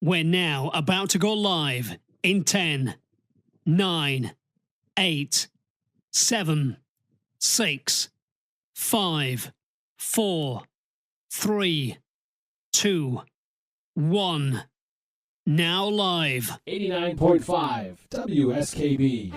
We're now about to go live in 10, 9, 8, 7, 6, 5, 4, 3, 2, 1. Now live. 89.5 WSKB.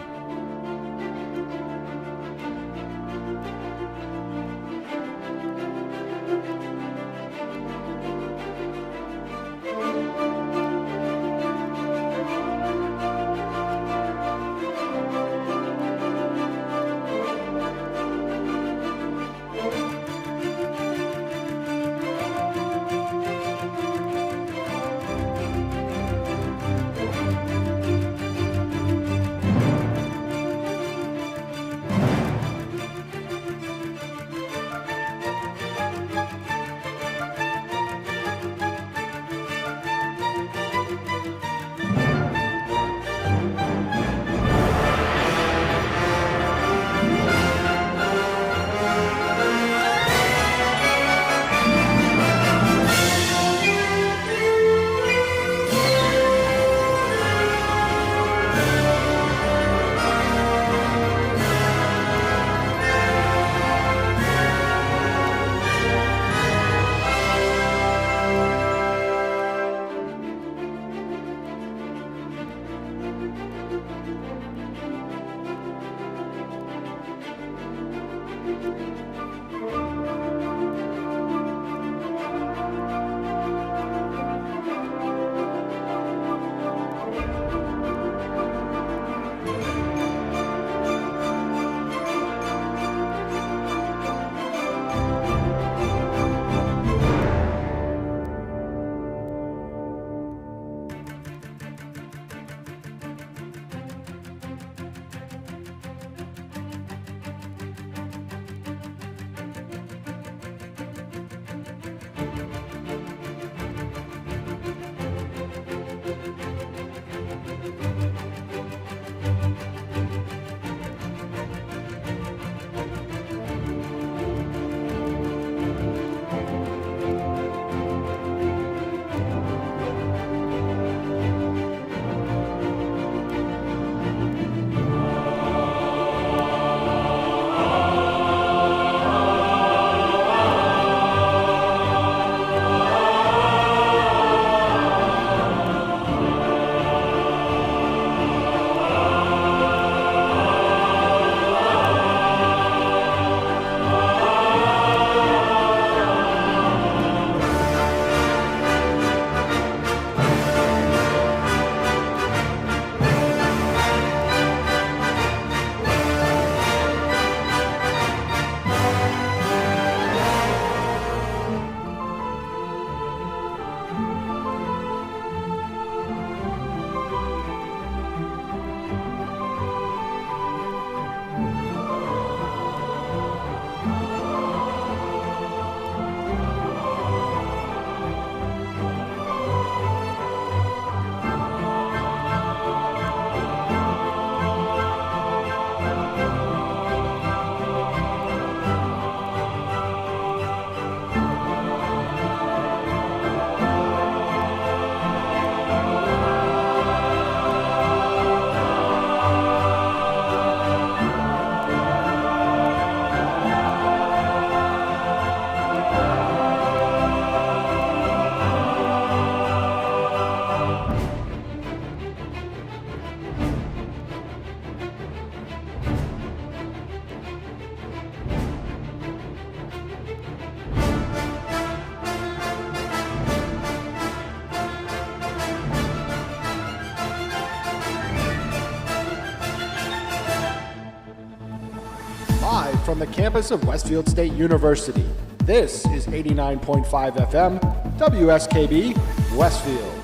Live from the campus of Westfield State University, this is 89.5 FM, WSKB, Westfield.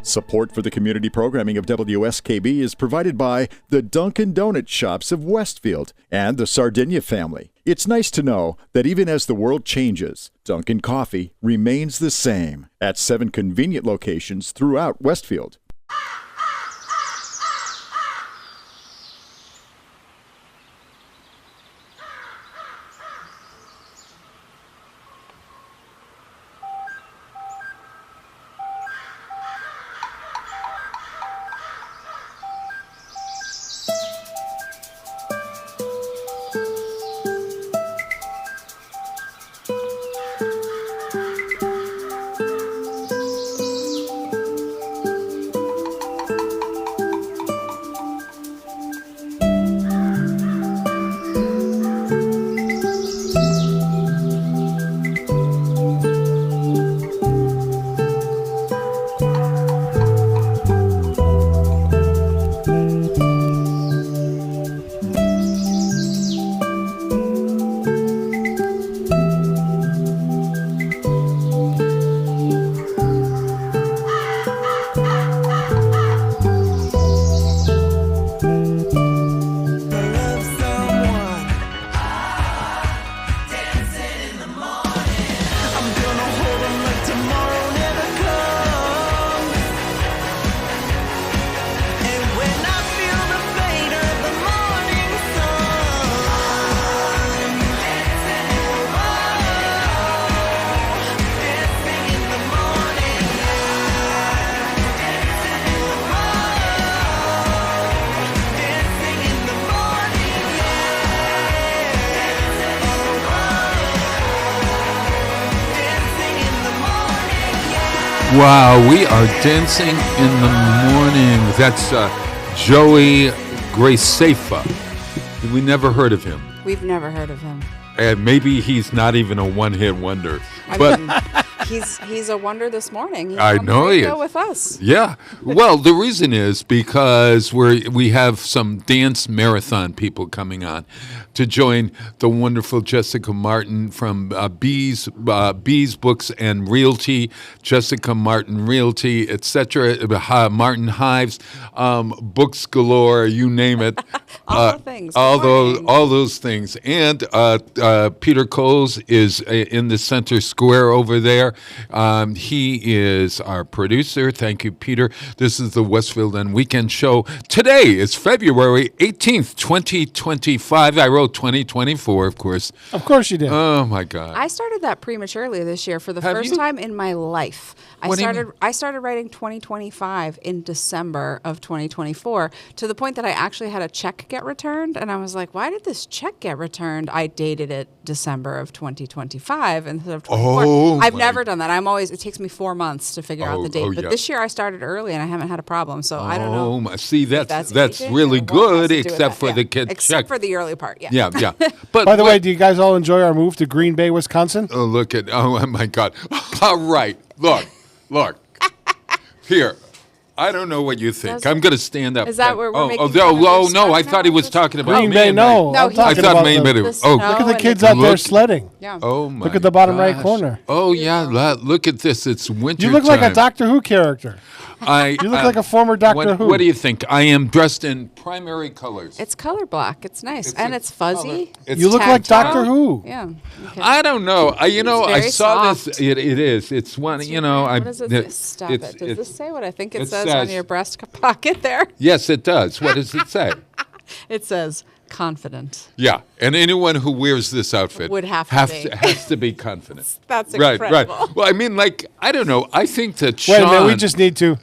Support for the community programming of WSKB is provided by the Dunkin' Donut Shops of Westfield and the Sardinia family. It's nice to know that even as the world changes, Dunkin' Coffee remains the same at 7 convenient locations throughout Westfield. Wow, we are dancing in the morning. That's Joey Graceffa. We never heard of him. We've never heard of him. And maybe he's not even a one-hit wonder. But He's a wonder this morning. He's I on know the he radio is. with us. Yeah. Well, the reason is because we have some dance marathon people coming on to join the wonderful Jessica Martin from Bees Books and Realty, Jessica Martin Realty, etc. Martin Hives, books galore, you name it. All the things. All Good morning. those things. And Peter Coles is in the center square over there. He is our producer. Thank you, Peter. This is the Westfield and Weekend Show. Today is February 18th, 2025. I wrote 2024, of course. Of course you did. Oh, my God. I started that prematurely this year for the Have first you? time in my life. What do you mean? I started writing 2025 in December of 2024 to the point that I actually had a check get returned, and I was like, "Why did this check get returned?" I dated it December of 2025 instead of 24. Oh, I've my- never done that. It takes me 4 months to figure out the date. But yeah. this year I started early and I haven't had a problem. So I don't know. Oh, my. See, if that's aging really or what has good, to do with except that. for Yeah. the kid Except check. for the early part. Yeah. Yeah, yeah. But By the way, do you guys all enjoy our move to Green Bay, Wisconsin? oh, look at, oh, my God. All right. Look. Here. I don't know what you think. Does- I'm going to stand up. Is that where we're oh, making oh, fun of no, this no, I truck thought he now? was talking about Green me. Bay, and no. No, I'm he- talking I thought about maybe the, it was. Oh, look at the and kids the- out there Look- sledding. Yeah. Oh, my Look at the bottom right gosh. corner. Oh, yeah. Look at this. It's winter You look like a time. Doctor Who character. You look like a former Doctor Who. What do you think? I am dressed in primary colors. It's color black. It's nice. It's and a it's fuzzy. color. It's You look like tactile. Doctor Who. Yeah. Okay. I don't know. I very saw soft. this. It is. It's one. What does it say? Stop it. Does this say what I think it says on your breast pocket there? Yes, it does. What does it say? It says confident. Yeah, and anyone who wears this outfit Would have to be. has to be confident. That's Right, incredible. right. Well, I mean, like, I don't know. I think that Wait Sean a minute, we just need to.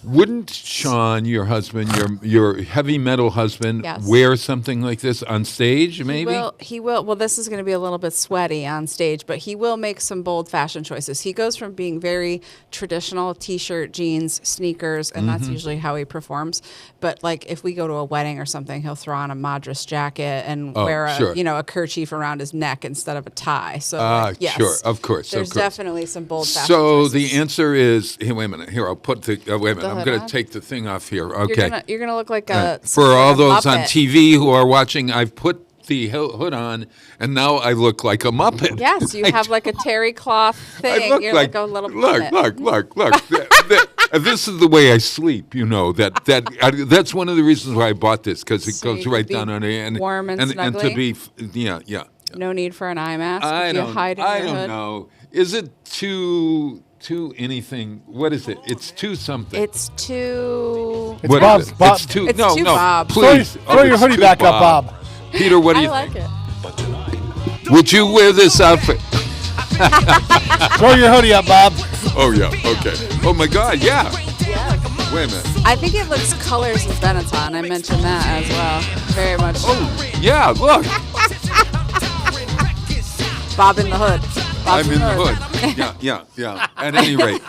wouldn't Sean, your husband, your heavy metal husband, Yes. wear something like this on stage? Maybe. He will. Well, this is going to be a little bit sweaty on stage, but he will make some bold fashion choices. He goes from being very traditional t-shirt, jeans, sneakers, and that's Mm-hmm. usually how he performs. But like if we go to a wedding or something, he'll throw on a Madras jacket and wear sure. a kerchief around his neck instead of a tie. So like, yes, sure, of course, there's of course. definitely some bold fashion So choices. the answer is, hey, wait a minute. Here, I'll put the. Wait a minute. I'm hood going to on? take the thing off here. You're Okay. You're gonna look like a For all those on Muppet. TV who are watching, I've put the hood on, and now I look like a Muppet. Yes, you have like a terry cloth I thing. look You're like a little look, Muppet. look. This is the way I sleep. You know that's one of the reasons why I bought this because it So you goes could right be down on it and warm and to snuggly? be yeah. No need for an eye mask. I if you don't hide in I your don't hood. know. Is it too anything? What is it? It's too something. It's too. It's What Bob. is it? Bob. It's too. It's no, too no. Bob. Please Throw your it's hoodie too back up, Bob. Peter, what do I you like think? it. Would you wear this outfit? Throw your hoodie up, Bob. Oh yeah. Okay. Oh my God. Yeah. Wait a minute. I think it looks colors of Benetton. I mentioned that as well. Very much. Oh yeah. Look. Bob in the hood. Bob's I'm in the hood. Yeah. At any rate,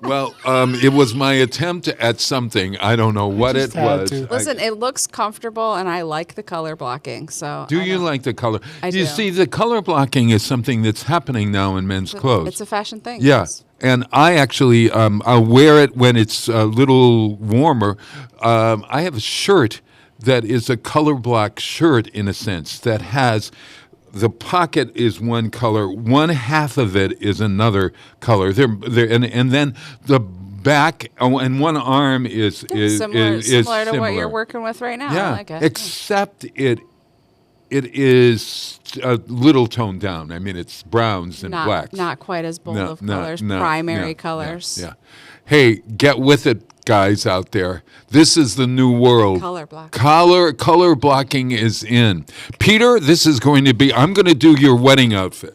well, it was my attempt at something. I don't know what just it had was. to. Listen, it looks comfortable, and I like the color blocking. So Do I you don't- like the color? I You do. see, the color blocking is something that's happening now in men's clothes. It's a fashion thing. Yeah, yes. and I actually I'll wear it when it's a little warmer. I have a shirt that is a color block shirt in a sense that has the pocket is one color, one half of it is another color. And then the back and one arm is Similar to what you're working with right now. Yeah, I like it. except it is a little toned down. I mean, it's browns and blacks. Not quite as bold of colors. Primary colors. Yeah. Hey, get with it, guys out there. This is the new world. Color blocking. Color blocking is in. Peter, this is going to be. I'm going to do your wedding outfit.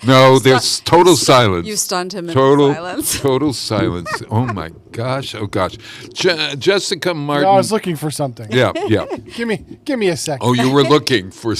No, there's total silence. You stunned him total into silence. Total silence. Oh my gosh. Oh gosh. Jessica Martin. No, I was looking for something. Yeah. Give me a second. Oh, you were looking for.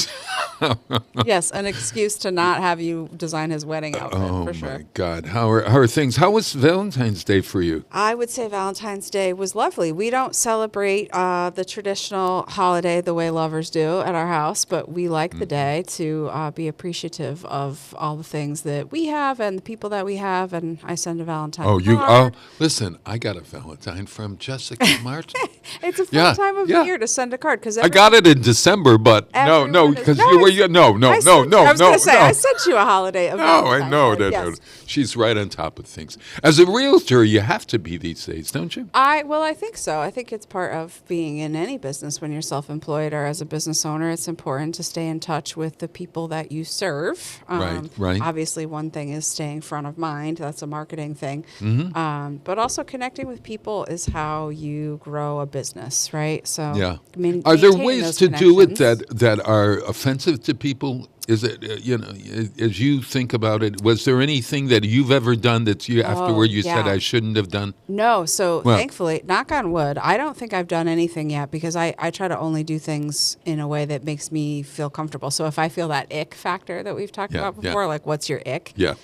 Yes, an excuse to not have you design his wedding outfit, Oh for sure. my God. How are things? How was Valentine's Day for you? I would say Valentine's Day was lovely. We don't celebrate the traditional holiday the way lovers do at our house, but we like the day to be appreciative of all the things that we have and the people that we have. And I send a Valentine card. Listen, I got a Valentine from Jessica Martin. It's a fun time of the year to send a card because I got it in December, but no, because you were no. I was going to say I sent you a holiday. Of I know card, that. yes. She's right on top of things. As a realtor, you have to be these days, don't you? I think so. I think it's part of being in any business when you're self-employed or as a business owner. It's important to stay in touch with the people that you serve. Right. Obviously, one thing is staying front of mind. That's a marketing thing. Mm-hmm. But also connecting with people is how you grow a business, right? So, Yeah. Are there ways to do it that are offensive to people? Is it, as you think about it, was there anything that you've ever done that afterward you said I shouldn't have done? No. So thankfully, knock on wood, I don't think I've done anything yet because I try to only do things in a way that makes me feel comfortable. So if I feel that ick factor that we've talked about before, like what's your ick? Yeah.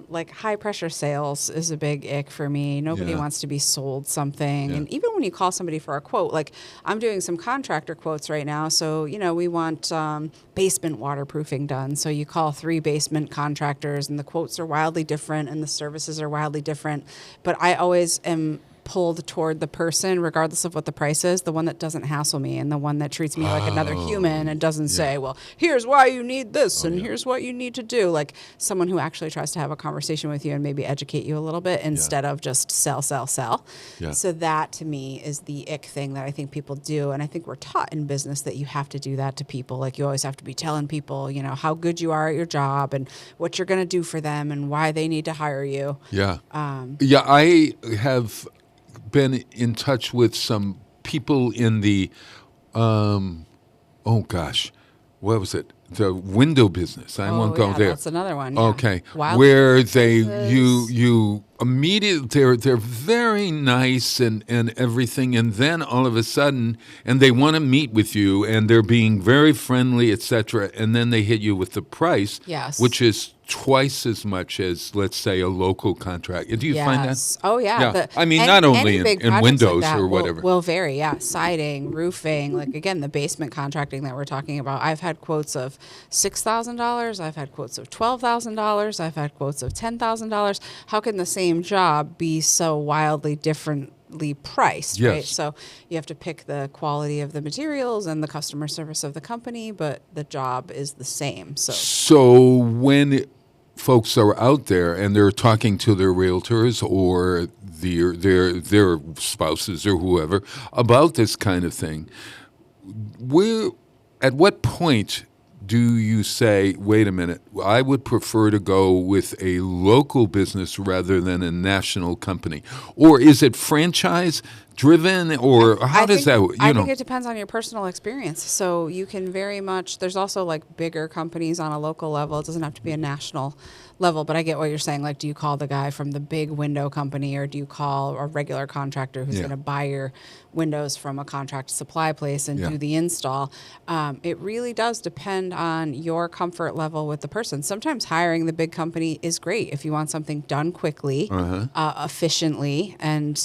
Like high pressure sales is a big ick for me. Nobody wants to be sold something. Yeah. And even when you call somebody for a quote, like I'm doing some contractor quotes right now. So, we want basement waterproofing done. So you call 3 basement contractors and the quotes are wildly different and the services are wildly different. But I always am pulled toward the person, regardless of what the price is, the one that doesn't hassle me and the one that treats me like another human and doesn't say, well, here's why you need this and here's what you need to do. Like someone who actually tries to have a conversation with you and maybe educate you a little bit instead of just sell. Yeah. So that to me is the ick thing that I think people do. And I think we're taught in business that you have to do that to people. Like you always have to be telling people, how good you are at your job and what you're going to do for them and why they need to hire you. Yeah. I have been in touch with some people in the, what was it? The window business. I won't go there. That's another one. Yeah. Okay. Wild Where places. you immediately they're very nice and everything, and then all of a sudden, and they want to meet with you, and they're being very friendly, etc. And then they hit you with the price, which is twice as much as, let's say, a local contract. Do you find that? Oh, yeah. Not only big in projects windows like that or whatever. Will vary, siding, roofing, like, again, the basement contracting that we're talking about. I've had quotes of $6,000. I've had quotes of $12,000. I've had quotes of $10,000. How can the same job be so wildly differently priced, right? So you have to pick the quality of the materials and the customer service of the company, but the job is the same. So when folks are out there and they're talking to their realtors or their spouses or whoever about this kind of thing, at what point do you say, wait a minute, I would prefer to go with a local business rather than a national company? Or is it franchise driven, or how does that, I think it depends on your personal experience. So you can very much, there's also like bigger companies on a local level. It doesn't have to be a national level, but I get what you're saying. Like, do you call the guy from the big window company, or do you call a regular contractor who's going to buy your windows from a contract supply place and do the install? It really does depend on your comfort level with the person. Sometimes hiring the big company is great if you want something done quickly, efficiently, and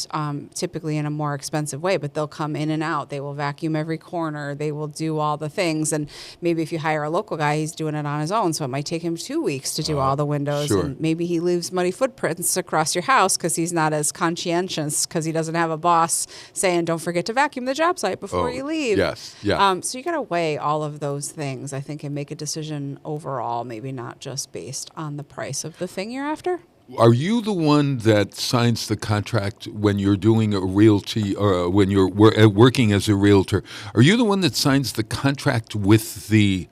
typically in a more expensive way, but they'll come in and out. They will vacuum every corner. They will do all the things. And maybe if you hire a local guy, he's doing it on his own. So it might take him 2 weeks to do all the windows. And maybe he leaves muddy footprints across your house because he's not as conscientious, because he doesn't have a boss saying, don't forget to vacuum the job site before you leave. So you got to weigh all of those things, I think, and make a decision overall, maybe not just based on the price of the thing you're after. Are you the one that signs the contract when you're doing a realty, or when you're working as a realtor? Are you the one that signs the contract with the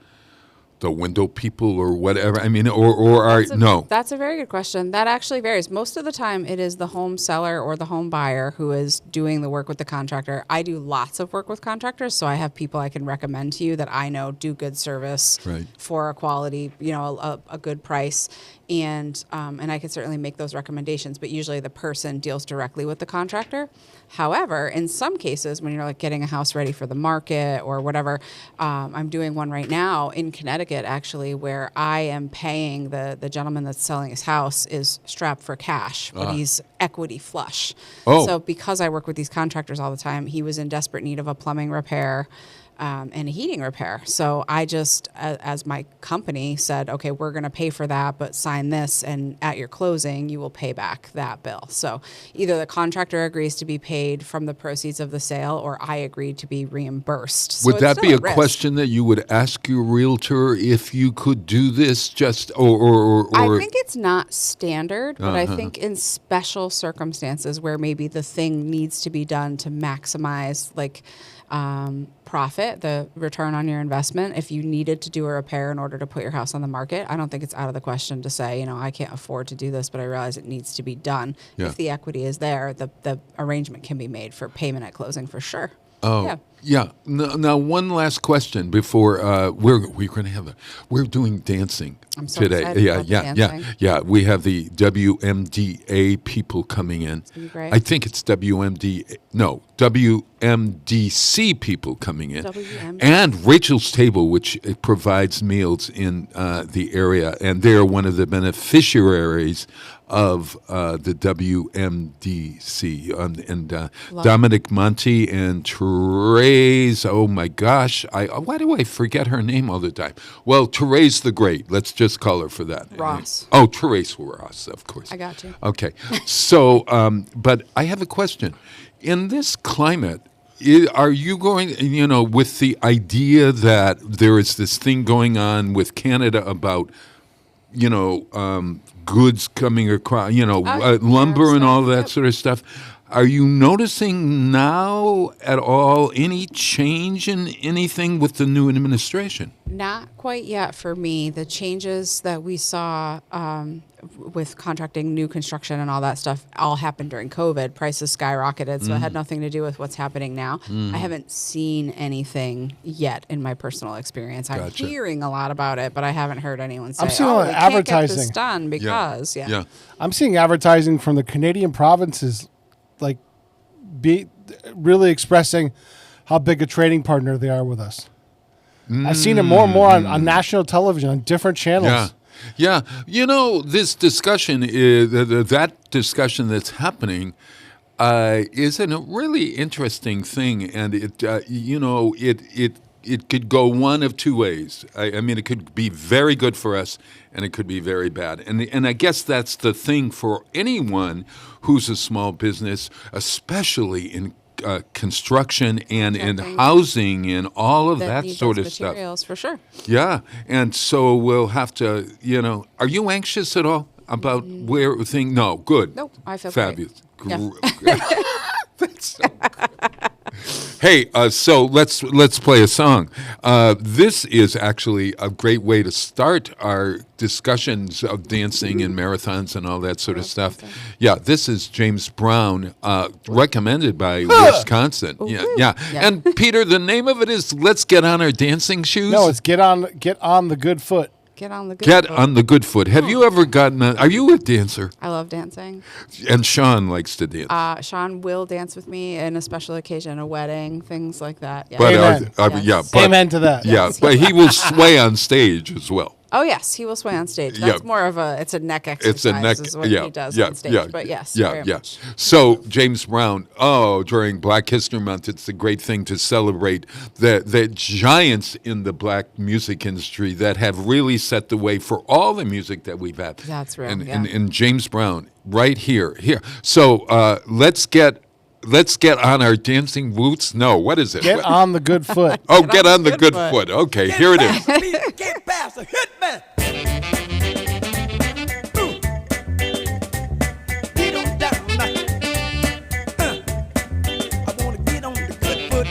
the window people or whatever? I mean, or are no? That's a very good question. That actually varies. Most of the time, it is the home seller or the home buyer who is doing the work with the contractor. I do lots of work with contractors, so I have people I can recommend to you that I know do good service for a quality, a good price. And I can certainly make those recommendations, but usually the person deals directly with the contractor. However, in some cases, when you're like getting a house ready for the market or whatever, I'm doing one right now in Connecticut, actually, where I am paying the gentleman that's selling his house is strapped for cash, but he's equity flush. Oh. So because I work with these contractors all the time, he was in desperate need of a plumbing repair. And a heating repair. So I just, as my company said, okay, we're going to pay for that, but sign this, and at your closing, you will pay back that bill. So either the contractor agrees to be paid from the proceeds of the sale, or I agree to be reimbursed. So Would that be a risk. question that you would ask your realtor if you could do this? Just or I think it's not standard, but I think in special circumstances where maybe the thing needs to be done to maximize, like, profit, the return on your investment. If you needed to do a repair in order to put your house on the market, I don't think it's out of the question to say, I can't afford to do this, but I realize it needs to be done. Yeah. If the equity is there, the arrangement can be made for payment at closing for sure. Oh, yeah. Now, one last question before we're going to have we're doing dancing I'm so today. excited about the dancing. Yeah. We have the WMDA people coming in. It's gonna be great. I think it's WMDC people coming in, WMDC. and Rachel's Table, which provides meals in the area, and they are one of the beneficiaries of the WMDC, and Dominic Monti and Therese. Oh my gosh, why do I forget her name all the time? Well, Therese the Great. Let's just call her for that. Ross. Oh, Therese Ross, of course. I got you. Okay, so but I have a question. In this climate, are you going, with the idea that there is this thing going on with Canada about, goods coming across, lumber and all that sort of stuff. Are you noticing now at all any change in anything with the new administration? Not quite yet for me. The changes that we saw with contracting new construction and all that stuff all happened during COVID. Prices skyrocketed, so it had nothing to do with what's happening now. I haven't seen anything yet in my personal experience. I'm Gotcha. hearing a lot about it, but I haven't heard anyone say, I'm seeing we can't get this advertising. done because, Yeah. I'm seeing advertising from the Canadian provinces, like, be really expressing how big a trading partner they are with us. I've seen it more and more on national television, on different channels. Yeah. This discussion is that discussion that's happening is a really interesting thing, and it could go one of two ways. I mean, it could be very good for us, and it could be very bad. And I guess that's the thing for anyone who's a small business, especially in construction and in housing and all of that sort of stuff. Materials, for sure. Yeah, and so we'll have to, are you anxious at all about where thing? No, good. Nope, I feel fabulous. great. That's so good. Hey, so let's play a song. This is actually a great way to start our discussions of dancing and marathons and all that sort of stuff. Yeah, this is James Brown, recommended by Wisconsin. Yeah. And Peter, the name of it is "Let's Get on Our Dancing Shoes." No, it's get on the good foot. Get on the good Get foot. on the good foot. Have you ever gotten? Are you a dancer? I love dancing. And Sean likes to dance. Sean will dance with me in a special occasion, a wedding, things like that. Yeah. But Amen. Yes. but Amen to that. yeah, but he will sway on stage as well. Oh yes, he will sway on stage. That's more of it's a neck exercise. It's a neck. Is what he does on stage. But yes, very much. So James Brown. During Black History Month, it's a great thing to celebrate the giants in the black music industry that have really set the way for all the music that we've had. That's real. And James Brown, right here. So let's get on our dancing boots. No, what is it? Get on the good foot. Oh, get on the good foot. Okay, here it is. Get past the hit man. Get on down now. I wanna get on the good foot.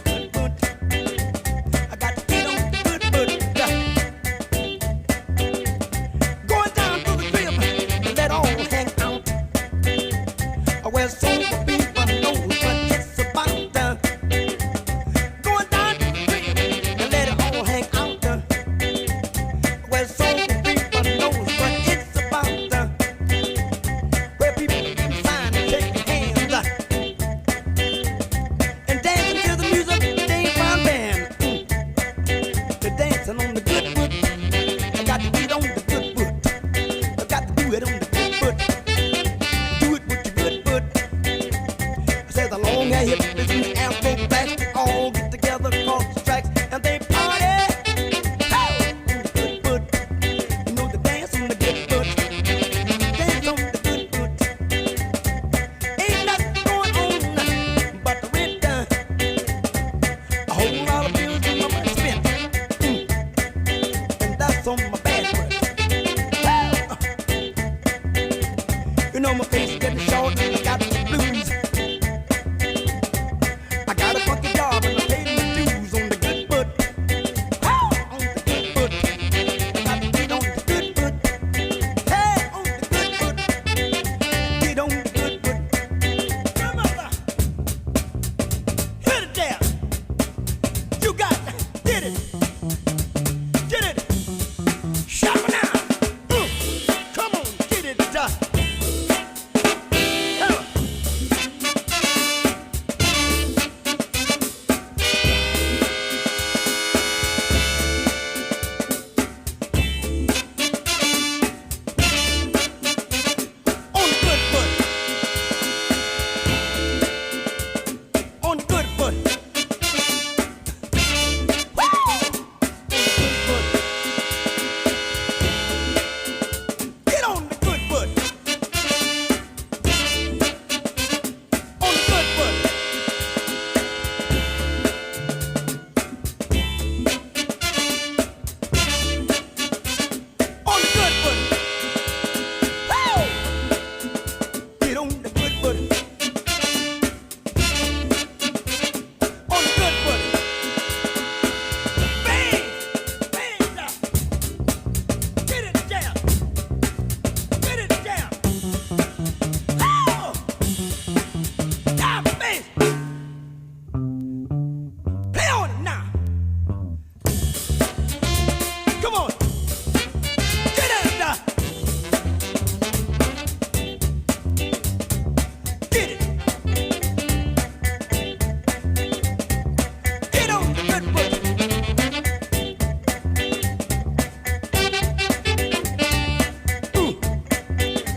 Good foot. I got to get on the good foot. Well, sober people know what it's about. Going down the street and let it all hang out. Well, sober people know what it's about. Where people can sign and shake hands and dancing to the music, they fine band. They're dancing on the good foot. I got to beat on the good foot. I got to do it on the good foot. Do it with your good foot. I said the long hair hippies and the afro blacks, they all get together across the tracks and they party. On the good foot. You know they dance on the good foot. Dance on the good foot. Ain't nothing going on but the rent done. A whole lot of bills in my money spent. And that's on my bad foot. You know my face getting short and I got the blues. I got a funky job and I paid my dues on the good foot. On the good foot. I got to get on the good foot. Hey, on the good foot. Get on the good foot. Come on, hit it there. You got it. Did it. Did it. Shop it now. Come on, get it done. On the good foot. On the good foot. Woo! Get on the good foot. On the good foot. On the good foot. Woo! Get on the good foot. On the good foot. Bang! Bang down. Get it down. Get it down. Oh! Down, bang! Play on it now. Come on. Get it down. Get it. Get on the good foot.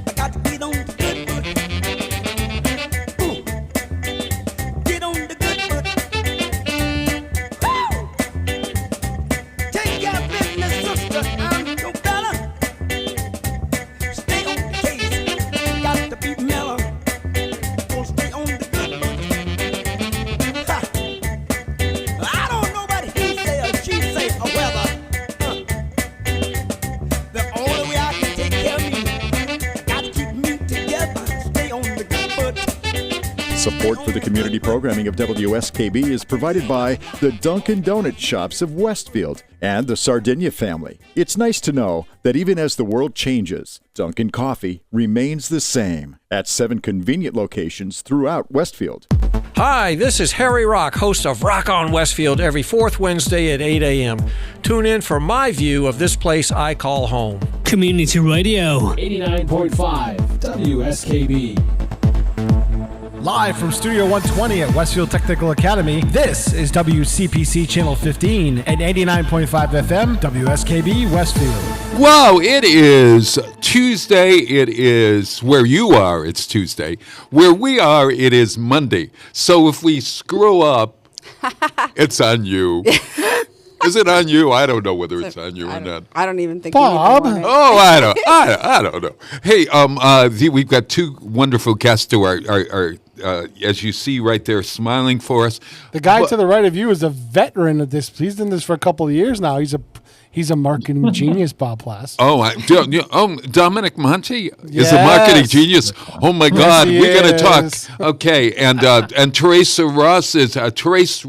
I got to get on the good foot. Get on the good foot. Woo! Take care of business, sister. I'm your fella. Stay on the case. Got to be mellow. Gonna stay on the good foot. Ha! I don't know what he say or she say or whether. The only way I can take care of me, I got to keep me together. Stay on the good foot. Support for the community programming of WSKB is provided by the Dunkin' Donut Shops of Westfield and the Sardinia family. It's nice to know that even as the world changes, Dunkin' Coffee remains the same at 7 convenient locations throughout Westfield. Hi, this is Harry Rock, host of Rock on Westfield every fourth Wednesday at 8 a.m. Tune in for my view of this place I call home. Community Radio. 89.5 WSKB. Live from Studio 120 at Westfield Technical Academy, this is WCPC Channel 15 at 89.5 FM, WSKB Westfield. Wow, it is Tuesday. It is where you are, it's Tuesday. Where we are, it is Monday. So if we screw up, it's on you. Is it on you? I don't know whether it's on you or not. I don't even think Bob. you even want it. Oh, I don't know. Hey, we've got two wonderful guests to our as you see right there, smiling for us. The guy to the right of you is a veteran of this. He's done this for a couple of years now. He's a marketing genius, Bob Plass. Dominic Monti is Yes. a marketing genius. Oh my God, he we're gonna talk. is. Okay, and Teresa Ross is Therese,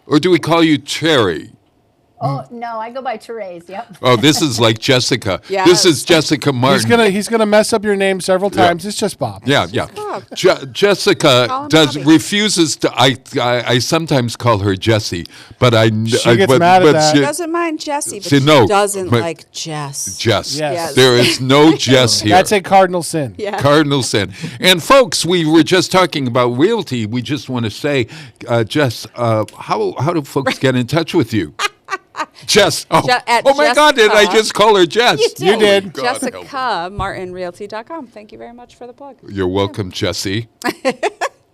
or do we call you Cherry? Oh no, I go by Therese. Yep. Oh, this is like Jessica. Yes. This is Jessica Martin. He's gonna mess up your name several times. It's just Bob. Yeah. Bob. Jessica Call him does Bobby. refuses to. I sometimes call her Jessie, but She gets mad at that. She doesn't mind Jessie, but See, she no, doesn't but- like Jess. Jess. Yes. There is no Jess here. That's a cardinal sin. Yeah. Cardinal sin. And folks, we were just talking about realty. We just want to say, Jess, how do folks get in touch with you? Jess. Oh, at oh my God, did I Jessica. just call her Jess? You did. God, help me. JessicaMartinRealty.com. Thank you very much for the plug. You're welcome, Jessie.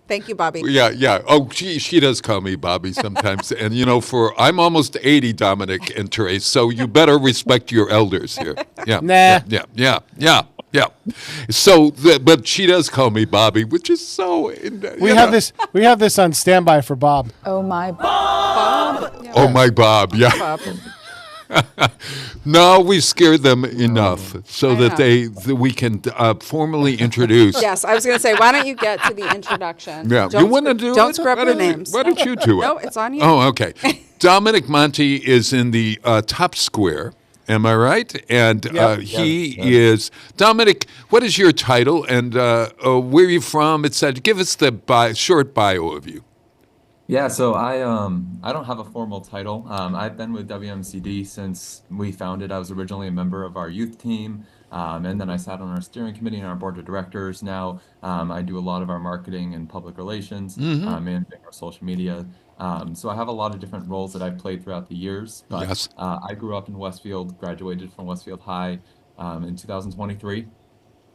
Thank you, Bobby. Yeah. Oh, she does call me Bobby sometimes. And, I'm almost 80, Dominic and Therese, so you better respect your elders here. Yeah. Nah. Yeah. So, but she does call me Bobby, which is so... We have this on standby for Bob. Oh my. Oh, my Bob, yeah. Bob. No, we scared them enough so I that know. we can formally introduce... Yes, I was going to say, why don't you get to the introduction? Yeah, Don't you want to screw- do Don't it? screw up Why the don't you- names. Why don't you do it? No, it's on you. Oh, okay. Dominic Monti is in the top square. Am I right? And he is Dominic. What is your title and where are you from? Etc. Give us the short bio of you. Yeah, so I don't have a formal title. I've been with WMCD since we founded. I was originally a member of our youth team, and then I sat on our steering committee and our board of directors. Now I do a lot of our marketing and public relations, managing our social media. So I have a lot of different roles that I've played throughout the years. But Yes. I grew up in Westfield, graduated from Westfield High in 2023.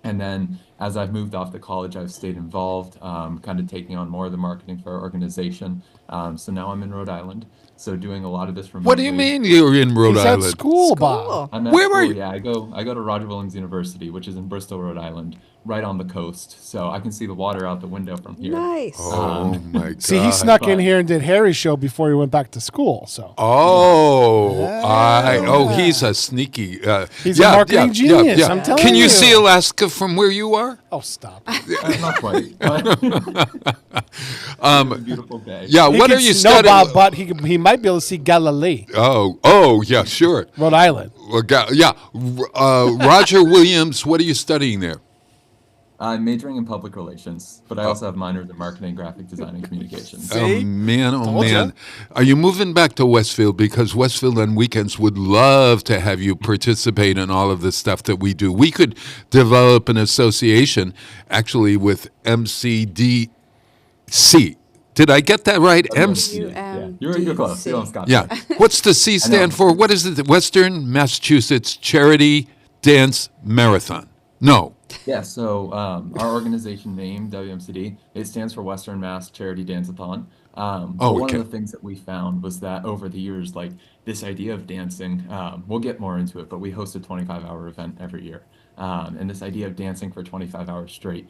And then as I've moved off to college, I've stayed involved, kind of taking on more of the marketing for our organization. So now I'm in Rhode Island, so doing a lot of this remotely. What do you mean you're in Rhode He's Island? at school, Bob. I'm at Where are school, you? Yeah, I go to Roger Williams University, which is in Bristol, Rhode Island, right on the coast. So I can see the water out the window from here. Nice. Oh my God! See, he snuck in here and did Harry's show before he went back to school. So He's a sneaky. He's a marketing genius, I'm telling Can you you. see Alaska from where you are? oh, stop. Not quite. But it's a beautiful day. Yeah. He What can are you see- no, studying? Bob, but he might be able to see Galilee, Oh, yeah, sure. Rhode Island. Well, Roger Williams. What are you studying there? I'm majoring in public relations, but I also have minors in marketing, graphic design, and communications. See? Oh man, Told ya. Are you moving back to Westfield? Because Westfield on weekends would love to have you participate in all of the stuff that we do. We could develop an association actually with MCDC. Did I get that right? MC. Yeah, you're in good close. You almost got Yeah. that. What's the C stand for? What is it? Western Massachusetts Charity Dance Marathon. No. Yeah, so our organization name, WMCD, it stands for Western Mass Charity Dance-a-thon. One okay. of the things that we found was that over the years, like this idea of dancing, we'll get more into it, but we host a 25-hour event every year. And this idea of dancing for 25 hours straight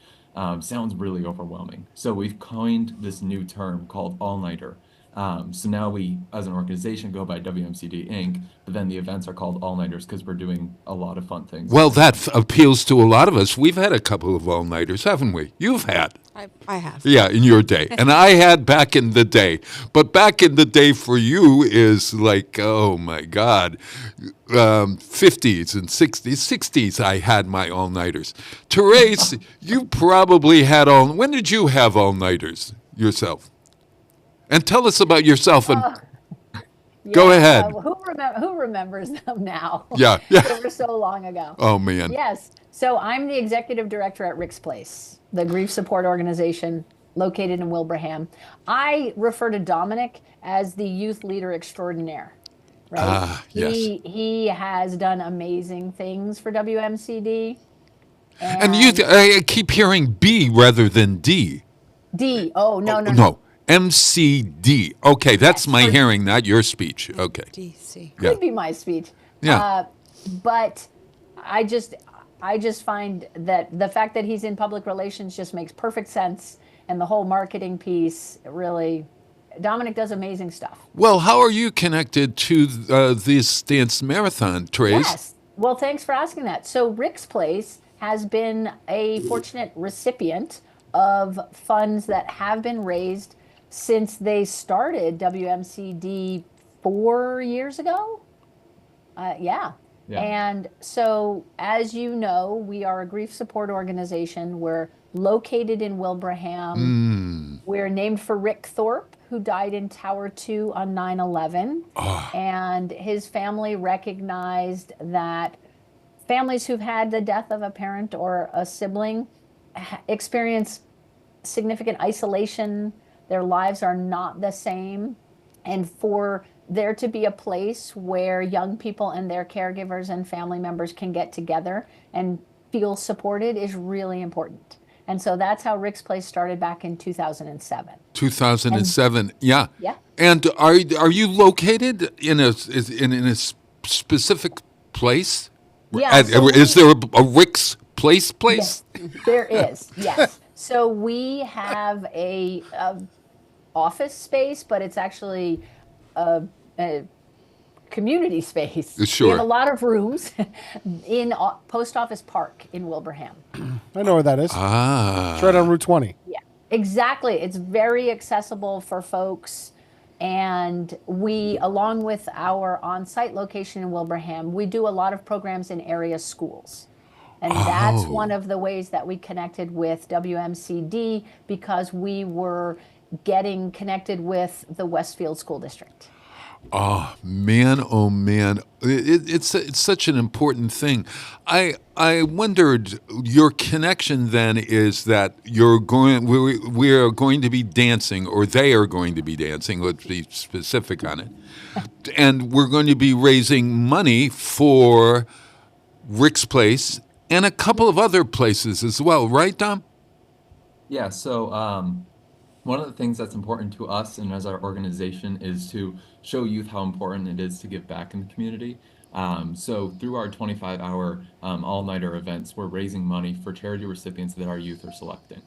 sounds really overwhelming. So we've coined this new term called all-nighter. So now we, as an organization, go by WMCD Inc., but then the events are called all-nighters because we're doing a lot of fun things. Well, that appeals to a lot of us. We've had a couple of all-nighters, haven't we? You've had. I have. Yeah, in your day. And I had back in the day. But back in the day for you is like, oh my God, 50s and 60s. 60s I had my all-nighters. Therese, you probably had when did you have all-nighters yourself? And tell us about yourself and go ahead. Who remembers them now? Yeah. They were so long ago. Oh, man. Yes. So I'm the executive director at Rick's Place, the grief support organization located in Wilbraham. I refer to Dominic as the youth leader extraordinaire. Right? Yes. He has done amazing things for WMCD. And I keep hearing B rather than D. D. Oh, no. No. MCD. Okay, that's my hearing, not your speech. Okay. DC. Yeah. Could be my speech. Yeah. But I just find that the fact that he's in public relations just makes perfect sense, and the whole marketing piece really. Dominic does amazing stuff. Well, how are you connected to this dance marathon, Therese? Yes. Well, thanks for asking that. So Rick's Place has been a fortunate recipient of funds that have been raised since they started WMCD 4 years ago. Yeah. Yeah. And so, as you know, we are a grief support organization. We're located in Wilbraham. We're named for Rick Thorpe, who died in Tower 2 on 9/11. And his family recognized that families who've had the death of a parent or a sibling experience significant isolation. Their lives are not the same. And for there to be a place where young people and their caregivers and family members can get together and feel supported is really important. And so that's how Rick's Place started back in 2007. 2007, yeah. Yeah. And are you located in a specific place? Yeah. Is there a Rick's Place? Yes, there is, yes. So we have a office space, but it's actually a community space. Sure. We have a lot of rooms in Post Office Park in Wilbraham. I know where that is. It's right on Route 20. Yeah, exactly. It's very accessible for folks. And we, along with our on-site location in Wilbraham, we do a lot of programs in area schools. And that's one of the ways that we connected with WMCD, because we were getting connected with the Westfield School District. Oh man! It's such an important thing. I wondered, your connection then is that we are going to be dancing, or they are going to be dancing. Let's be specific on it, and we're going to be raising money for Rick's Place and a couple of other places as well, right, Dom? Yeah, so one of the things that's important to us and as our organization is to show youth how important it is to give back in the community. So through our 25-hour all-nighter events, we're raising money for charity recipients that our youth are selecting.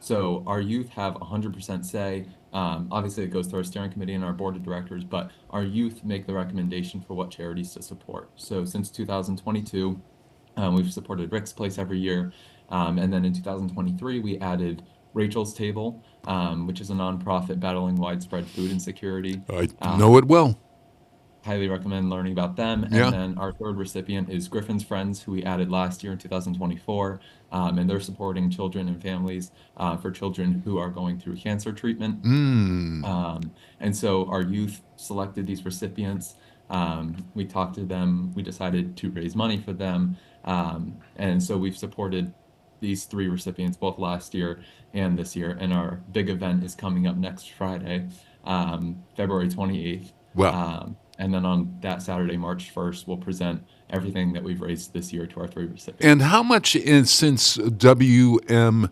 So our youth have 100% say. Obviously, it goes to our steering committee and our board of directors, but our youth make the recommendation for what charities to support. So since 2022, we've supported Rick's Place every year. And then in 2023, we added Rachel's Table, which is a nonprofit battling widespread food insecurity. I know it well. Highly recommend learning about them. And then our third recipient is Griffin's Friends, who we added last year in 2024. And they're supporting children and families for children who are going through cancer treatment. And so our youth selected these recipients. We talked to them. We decided to raise money for them. And so we've supported these three recipients both last year and this year. And our big event is coming up next Friday, February 28th. Wow. And then on that Saturday, March 1st, we'll present everything that we've raised this year to our three recipients. And how much, since WMDC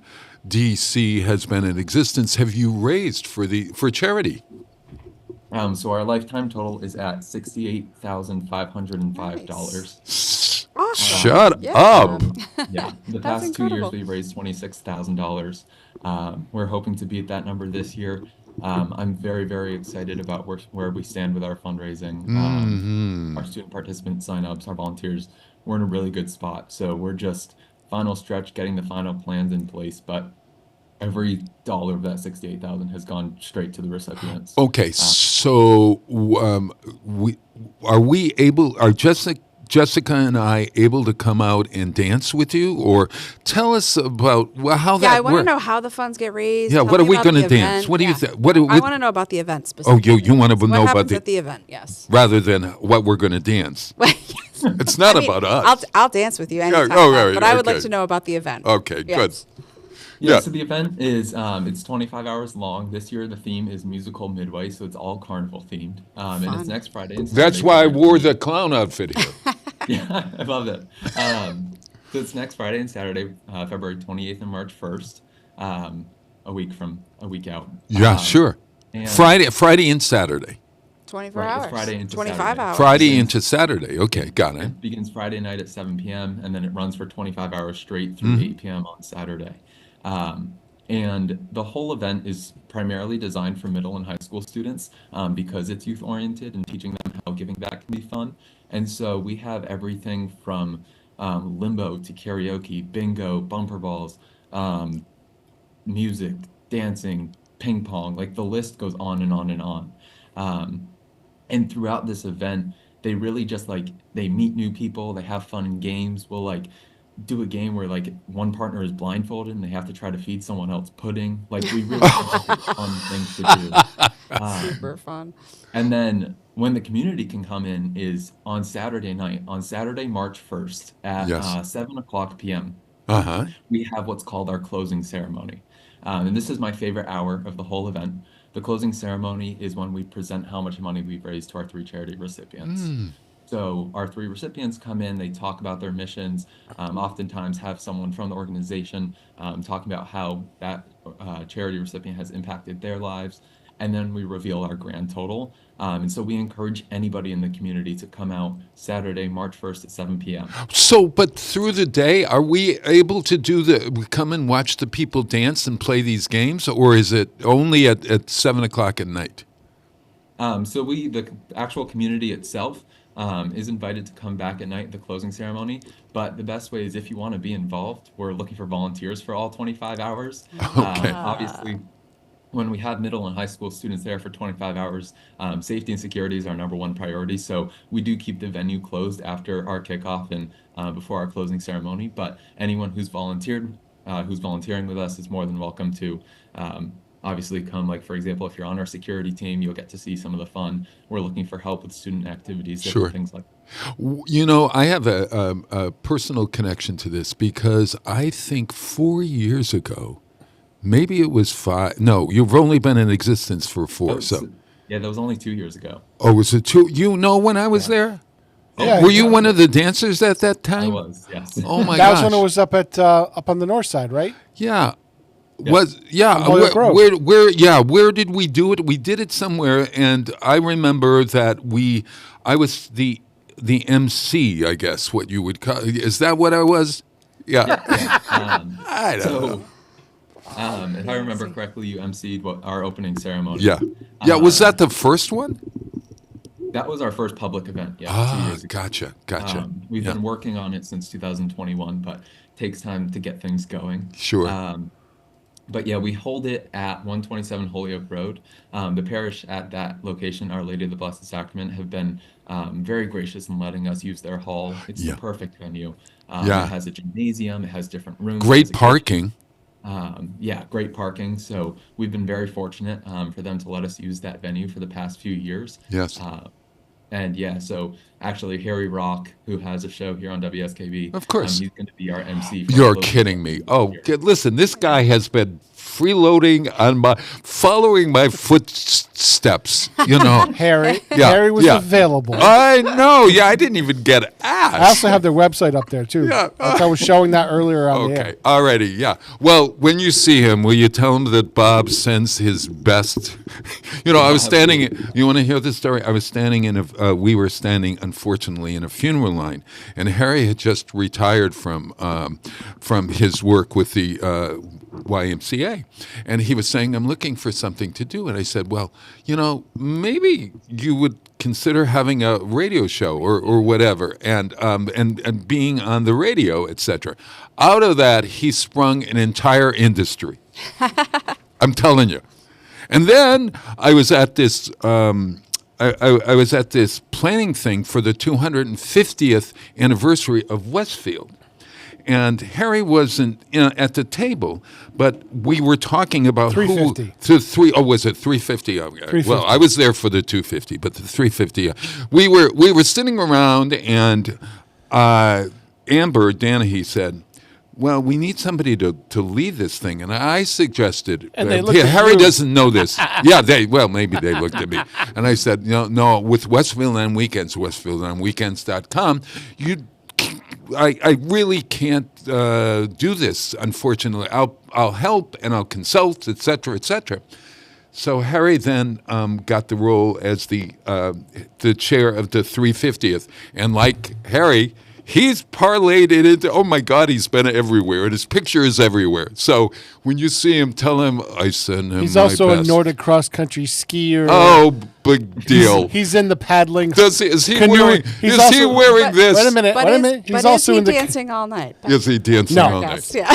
has been in existence, have you raised for charity? So our lifetime total is at $68,505. Nice. Awesome. Shut up. Yeah, the That's past 2 years incredible. we've raised $26,000. We're hoping to beat that number this year. I'm very, very excited about where we stand with our fundraising. Our student participant signups, our volunteers, we're in a really good spot. So we're just final stretch, getting the final plans in place, but every dollar of that 68,000 has gone straight to the recipients. Okay, so are Jessica and I able to come out and dance with you, or tell us about how that Yeah, I want to works? know how the funds get raised. Yeah, Tell what me are we about going the to dance? event. What do you Yeah. think? I want to know about the event Oh, specifically. you want to What know about happens at the event? Yes. rather than what we're going to dance. Yes. It's not I mean, about us. I'll dance with you anytime. right, but I would like okay. to know about the event. Okay, Yes. good. Yeah, Yeah. so the event is it's 25 hours long. This year the theme is musical midway, so it's all carnival themed. And it's next Friday. And That's Saturday, why I February wore the clown outfit here. Yeah, I love it. So it's next Friday and Saturday, February 28th and March 1st, a week out. Yeah, sure. And Friday and Saturday. 24 Right, it's hours. Friday into 25 Saturday. hours. Friday into Saturday. Okay, got it. It begins Friday night at 7 p.m. and then it runs for 25 hours straight through 8 p.m. on Saturday. And the whole event is primarily designed for middle and high school students because it's youth oriented and teaching them how giving back can be fun. And so we have everything from limbo to karaoke, bingo, bumper balls, music, dancing, ping pong, like the list goes on and on and on. And throughout this event, they really just like they meet new people, they have fun in games. We'll like do a game where like one partner is blindfolded and they have to try to feed someone else pudding. Like we really have fun things to do. Super fun. And then when the community can come in is on Saturday night, on Saturday, March 1st at Yes. 7 o'clock p.m. Uh-huh. We have what's called our closing ceremony. And this is my favorite hour of the whole event. The closing ceremony is when we present how much money we've raised to our 3 charity recipients. So our 3 recipients come in, they talk about their missions, oftentimes have someone from the organization talking about how that charity recipient has impacted their lives, and then we reveal our grand total. And so we encourage anybody in the community to come out Saturday, March 1st at 7 p.m. So, but through the day, are we able to come and watch the people dance and play these games, or is it only at 7 o'clock at night? So the actual community itself is invited to come back at night at the closing ceremony. But the best way is if you want to be involved, we're looking for volunteers for all 25 hours. Okay. Obviously, when we have middle and high school students there for 25 hours, safety and security is our #1 priority. So we do keep the venue closed after our kickoff and before our closing ceremony. But anyone who's volunteering with us is more than welcome to obviously come. Like, for example, if you're on our security team, you'll get to see some of the fun. We're looking for help with student activities, different things like that. You know, I have a personal connection to this because I think 4 years ago, maybe it was 5. No, you've only been in existence for 4. Yeah, that was only 2 years ago. Oh, was it 2? You know when I was there? Yeah, Were you one of the dancers at that time? I was, yes. Oh my That gosh. was when it was up on the north side, right? Yeah. Yeah. Holyoke Grove. Where did we do it? We did it somewhere, and I remember that I was the MC, I guess, what you would call. Is that what I was? Yeah. I don't know. If I remember correctly, you emceed our opening ceremony. Yeah. Yeah, was that the first one? That was our first public event, 2 years ago. Gotcha. We've been working on it since 2021, but it takes time to get things going. Sure. But yeah, we hold it at 127 Holyoke Road. The parish at that location, Our Lady of the Blessed Sacrament, have been very gracious in letting us use their hall. It's the perfect venue. It has a gymnasium, it has different rooms. Great parking. Great parking. So we've been very fortunate for them to let us use that venue for the past few years. Yes. So actually Harry Rock, who has a show here on WSKB, of course, he's going to be our MC. You're kidding me. Oh, listen, this guy has been freeloading following my footsteps, you know. Harry was available. I know. Yeah, I didn't even get asked. I also have their website up there, too. Yeah. I was showing that earlier on the air. Okay, alrighty, yeah. Well, when you see him, will you tell him that Bob sends his best? You know, I was standing, you want to hear this story? I was standing we were standing, unfortunately, in a funeral line, and Harry had just retired from his work with the YMCA. And he was saying, I'm looking for something to do. And I said, well, you know, maybe you would consider having a radio show or whatever and being on the radio, etc. Out of that, he sprung an entire industry. I'm telling you. And then I was at this I was at this planning thing for the 250th anniversary of Westfield. And Harry wasn't at the table, but we were talking about 350. Was it 350? Okay. 350. Well, I was there for the 250, but the 350. We were sitting around, and Amber Danahy said, well, we need somebody to lead this thing. And I suggested, Harry doesn't know this. Maybe they looked at me. And I said, no, with Westfield on Weekends, westfieldonweekends.com, I really can't do this, unfortunately. I'll help and I'll consult, et cetera, et cetera. So Harry then got the role as the chair of the 350th. And like Harry, he's parlayed it into, oh my God, he's been everywhere, and his picture is everywhere. So when you see him, tell him I send him He's my also best. a Nordic cross-country skier. Oh, big deal. He's in the paddling. Is he canoe. wearing this? Wait a minute. He's also is he in the dancing all night? Is he dancing all night? Yeah.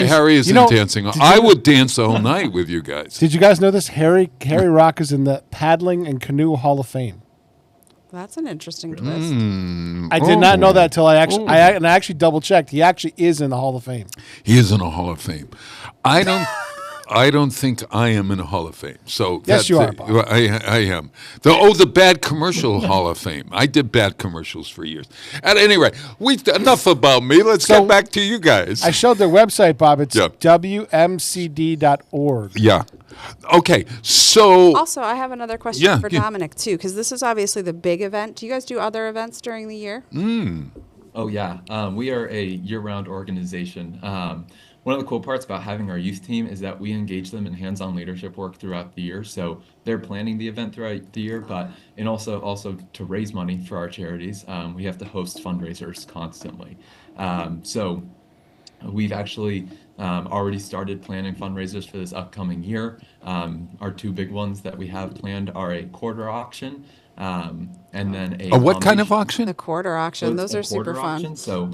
Harry isn't dancing. I would dance all night with you guys. Did you guys know this? Harry Rock is in the Paddling and Canoe Hall of Fame. That's an interesting twist. I did not know that till I actually double checked. He actually is in the Hall of Fame. He is in the Hall of Fame. I don't think I am in the Hall of Fame. So yes, you are, Bob. I am. The Bad Commercial Hall of Fame. I did bad commercials for years. At any rate, enough about me. Let's get back to you guys. I showed their website, Bob. It's WMCD.org. Yeah. Okay, so... Also, I have another question for Dominic, too, because this is obviously the big event. Do you guys do other events during the year? Oh, yeah. We are a year-round organization. One of the cool parts about having our youth team is that we engage them in hands-on leadership work throughout the year. So they're planning the event throughout the year, and also to raise money for our charities, we have to host fundraisers constantly. So we've actually already started planning fundraisers for this upcoming year. Our two big ones that we have planned are a quarter auction and then a what kind of auction? The quarter auction. So those are super fun. Auction, so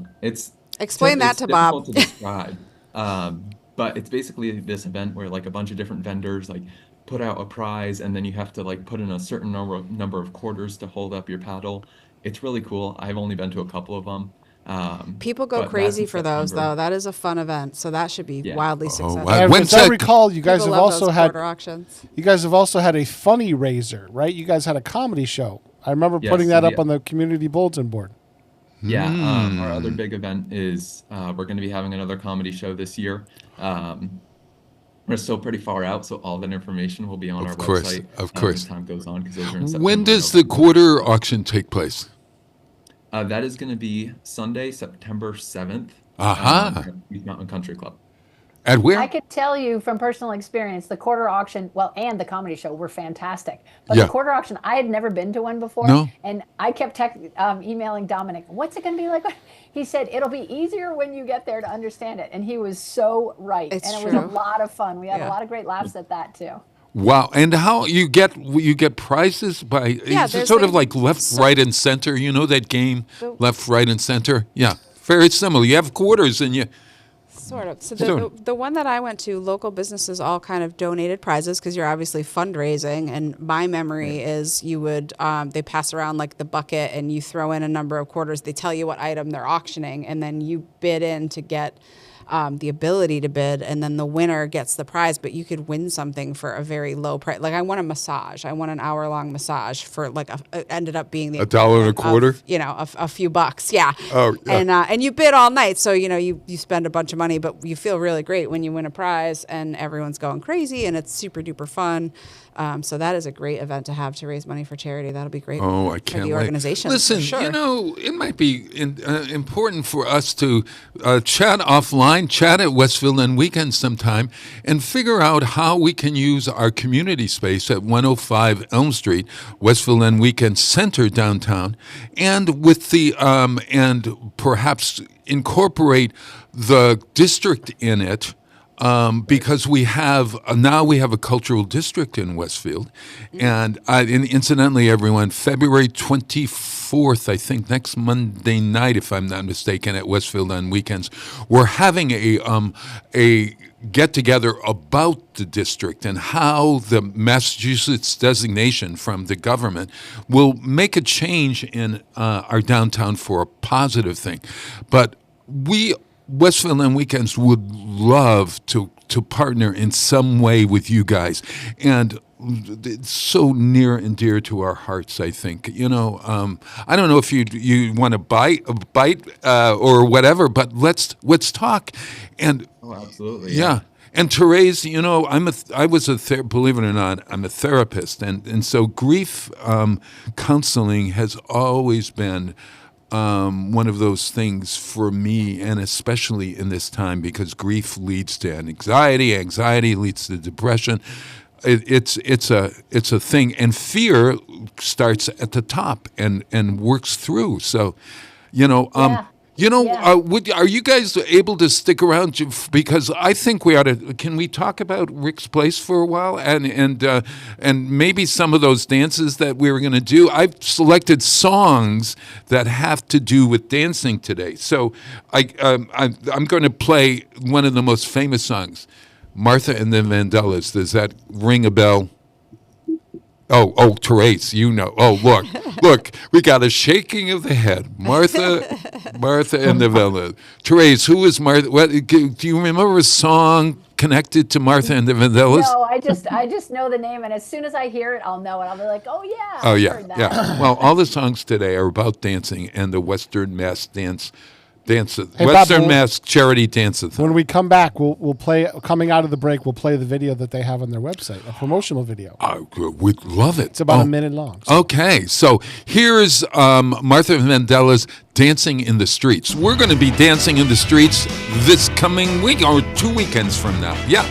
explain that to Bob. Difficult to describe, but it's basically this event where like a bunch of different vendors like put out a prize, and then you have to like put in a certain number of quarters to hold up your paddle. It's really cool. I've only been to a couple of them. People go crazy for those, though. That is a fun event, so that should be wildly successful. As I recall, you guys have also had auctions. You guys have also had a funny raiser, right? You guys had a comedy show. I remember putting that up on the community bulletin board. Yeah, our other big event is we're going to be having another comedy show this year. We're still pretty far out, so all that information will be on our website. Of course, as time goes on. Those are in when does the quarter auction take place? That is going to be Sunday, September 7th. At East Mountain Country Club. At where? I could tell you from personal experience, the quarter auction, and the comedy show were fantastic. But the quarter auction, I had never been to one before. No. And I kept emailing Dominic, what's it going to be like? He said, it'll be easier when you get there to understand it. And he was so right. It's and it true. was a lot of fun. We had a lot of great laughs at that, too. Wow, and how you get prizes by is it sort of like left, right, and center? You know that game, left, right, and center? Yeah, very similar. You have quarters and you... Sort of. So the one that I went to, local businesses all kind of donated prizes because you're obviously fundraising. And my memory is you would, they pass around like the bucket and you throw in a number of quarters. They tell you what item they're auctioning and then you bid in to get the ability to bid, and then the winner gets the prize, but you could win something for a very low price. Like I won a massage. I won an hour-long massage for like it ended up being the $1.25. a few bucks. Yeah. Oh, yeah. And you bid all night, so you spend a bunch of money, but you feel really great when you win a prize, and everyone's going crazy, and it's super duper fun. So that is a great event to have to raise money for charity. That'll be great. Oh, I can't for the organization. Listen, sure. it might be important for us to chat offline, chat at Westfield on weekends sometime, and figure out how we can use our community space at 105 Elm Street, Westfield on Weekend Center downtown, and with the and perhaps incorporate the district in it. Because we have a cultural district in Westfield, and incidentally, everyone, February 24th, I think next Monday night, if I'm not mistaken, at Westfield on weekends, we're having a get together about the district and how the Massachusetts designation from the government will make a change in our downtown for a positive thing, but Westfield on Weekends would love to partner in some way with you guys, and it's so near and dear to our hearts. I think I don't know if you want to bite or whatever, but let's talk. And absolutely, yeah. And Therese, believe it or not, I'm a therapist, and so grief counseling has always been one of those things for me, and especially in this time, because grief leads to anxiety leads to depression. It's a thing, and fear starts at the top and works through. So, are you guys able to stick around? Because I think we ought to. Can we talk about Rick's Place for a while and maybe some of those dances that we were going to do? I've selected songs that have to do with dancing today. So I'm going to play one of the most famous songs, Martha and the Vandellas. Does that ring a bell? Oh, Therese, you know. Oh, look, we got a shaking of the head. Martha, and the Vandellas. Therese, who is Martha? What, do you remember a song connected to Martha and the Vandellas? No, I just know the name, and as soon as I hear it, I'll know it. I'll be like, oh yeah. Oh, I've yeah, heard that. yeah. Well, all the songs today are about dancing and the Western Mass Hey, Western Bob, Mass Charity Dance-a-thon. When we come back, we'll play. Coming out of the break, we'll play the video that they have on their website, a promotional video. We'd love it. It's about a minute long. So. Okay, so here's Martha Vandella's Dancing in the Streets. We're going to be dancing in the streets this coming week, or 2 weekends from now. Yeah.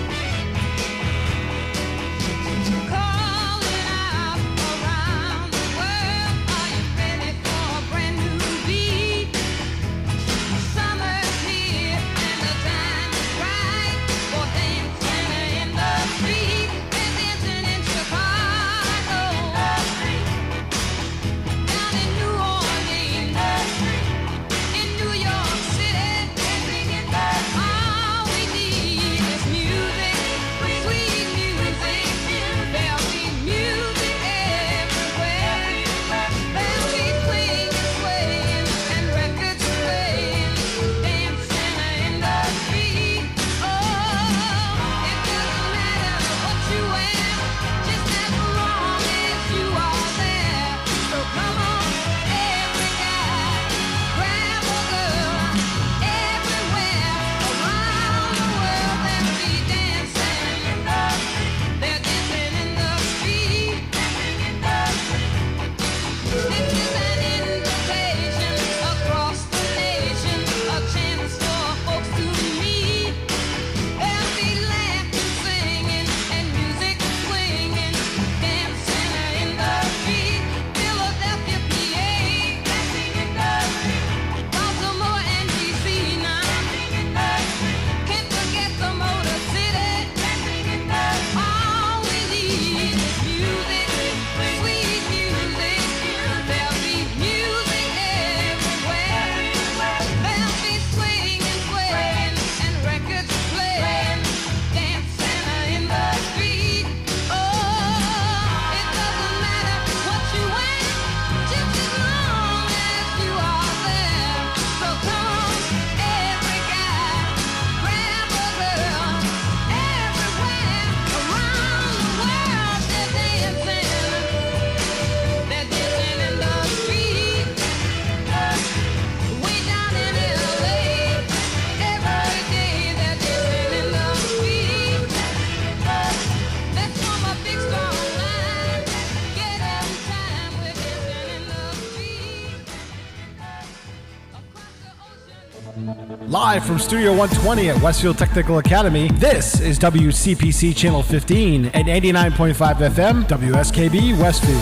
Live from Studio 120 at Westfield Technical Academy, this is WCPC Channel 15 at 89.5 FM, WSKB Westfield.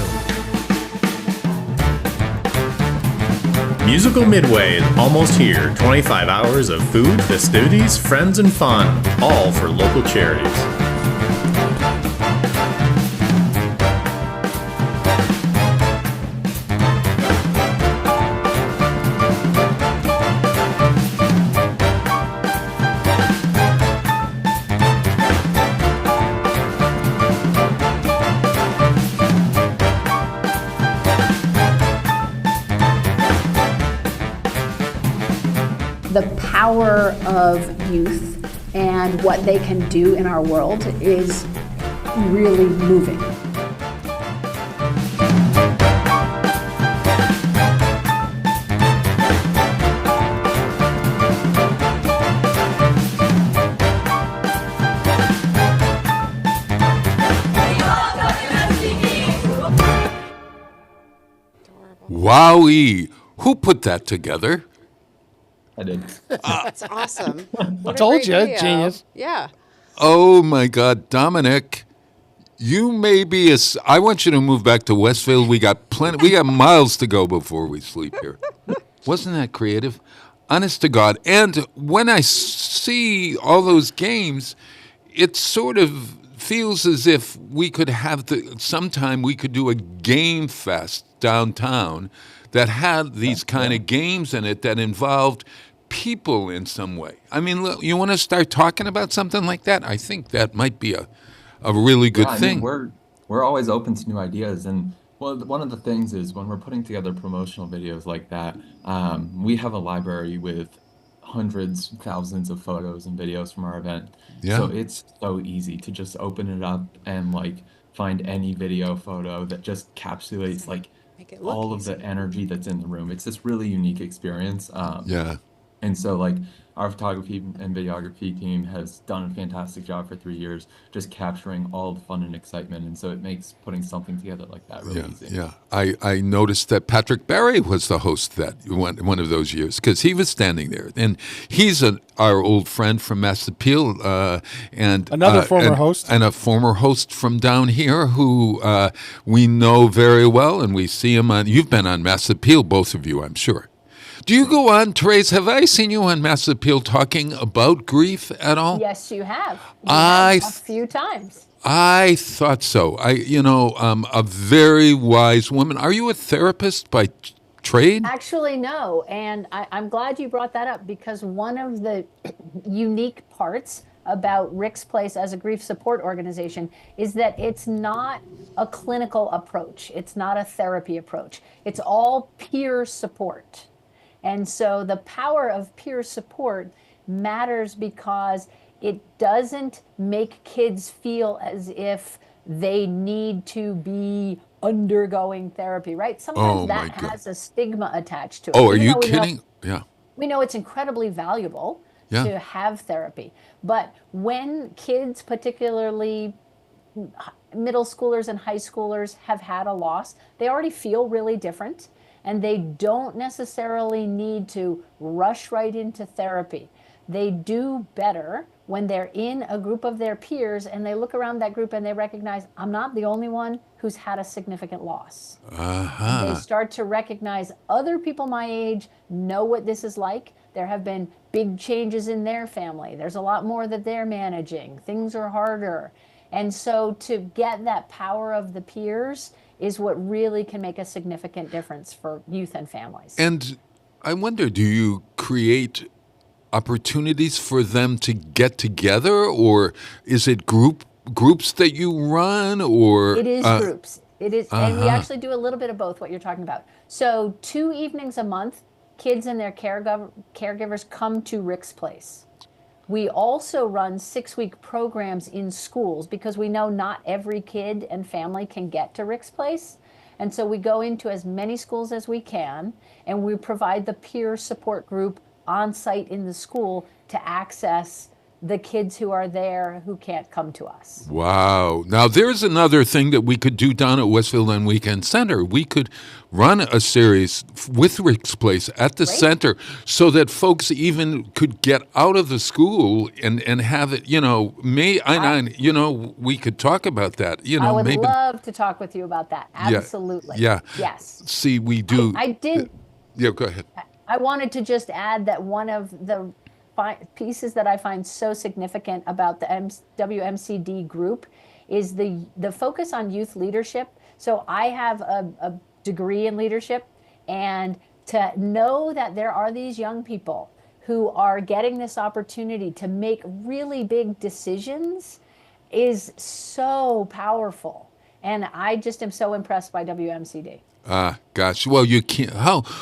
Musical Midway is almost here. 25 hours of food, festivities, friends, and fun, all for local charities. The power of youth and what they can do in our world is really moving. Wowee! Who put that together? I did. That's awesome. I told you, genius. Yeah. Oh my God, Dominic, you may be I want you to move back to Westfield. We got miles to go before we sleep here. Wasn't that creative? Honest to God. And when I see all those games, it sort of feels as if we could have sometime we could do a game fest downtown that had these kind of games in it that involved people in some way. I mean, look, you want to start talking about something like that? I think that might be a really good thing. We're we're always open to new ideas. And one of the things is when we're putting together promotional videos like that, we have a library with hundreds, thousands of photos and videos from our event. So Yeah. it's so easy to just open it up and like find any video photo that just encapsulates like Make it look all of the easy. energy that's in the room. It's this really unique experience. Yeah. And so, like, our photography and videography team has done a fantastic job for 3 years, just capturing all the fun and excitement. And so it makes putting something together like that really easy. Yeah. I noticed that Patrick Barry was the host that one of those years because he was standing there, and he's our old friend from Massapeel, and Another former host. and a former host from down here who we know very well, and we see him on. You've been on Massapeel, both of you, I'm sure. Do you go on, Therese? Have I seen you on Massapeel talking about grief at all? Yes, you have. I A few times. I thought so. A very wise woman. Are you a therapist by trade? Actually, no. And I'm glad you brought that up because one of the unique parts about Rick's Place as a grief support organization is that it's not a clinical approach. It's not a therapy approach. It's all peer support. And so the power of peer support matters because it doesn't make kids feel as if they need to be undergoing therapy, right? Sometimes that has a stigma attached to it. Oh, are you We kidding? we know it's incredibly valuable to have therapy. But when kids, particularly middle schoolers and high schoolers, have had a loss, they already feel really different. And they don't necessarily need to rush right into therapy. They do better when they're in a group of their peers and they look around that group and they recognize, I'm not the only one who's had a significant loss. They start to recognize other people my age know what this is like. There have been big changes in their family. There's a lot more that they're managing. Things are harder. And so to get that power of the peers is what really can make a significant difference for youth and families. And I wonder, do you create opportunities for them to get together, or is it groups that you run, or it is groups. It is, and we actually do a little bit of both. What you're talking about. So 2 evenings a month, kids and their caregivers come to Rick's Place. We also run 6-week programs in schools because we know not every kid and family can get to Rick's Place. And so we go into as many schools as we can, and we provide the peer support group on site in the school to access the kids who are there who can't come to us. Wow. Now, there's another thing that we could do down at Westfield and Weekend Center. We could run a series with Rick's Place at the center so that folks even could get out of the school and have it, we could talk about that. I would love to talk with you about that. Absolutely. Yeah. Yes. See, we do. I did. Yeah, go ahead. I wanted to just add that one of the pieces that I find so significant about the WMCD group is the focus on youth leadership. So I have a degree in leadership, and to know that there are these young people who are getting this opportunity to make really big decisions is so powerful. And I just am so impressed by WMCD. Gosh. Well, you can't.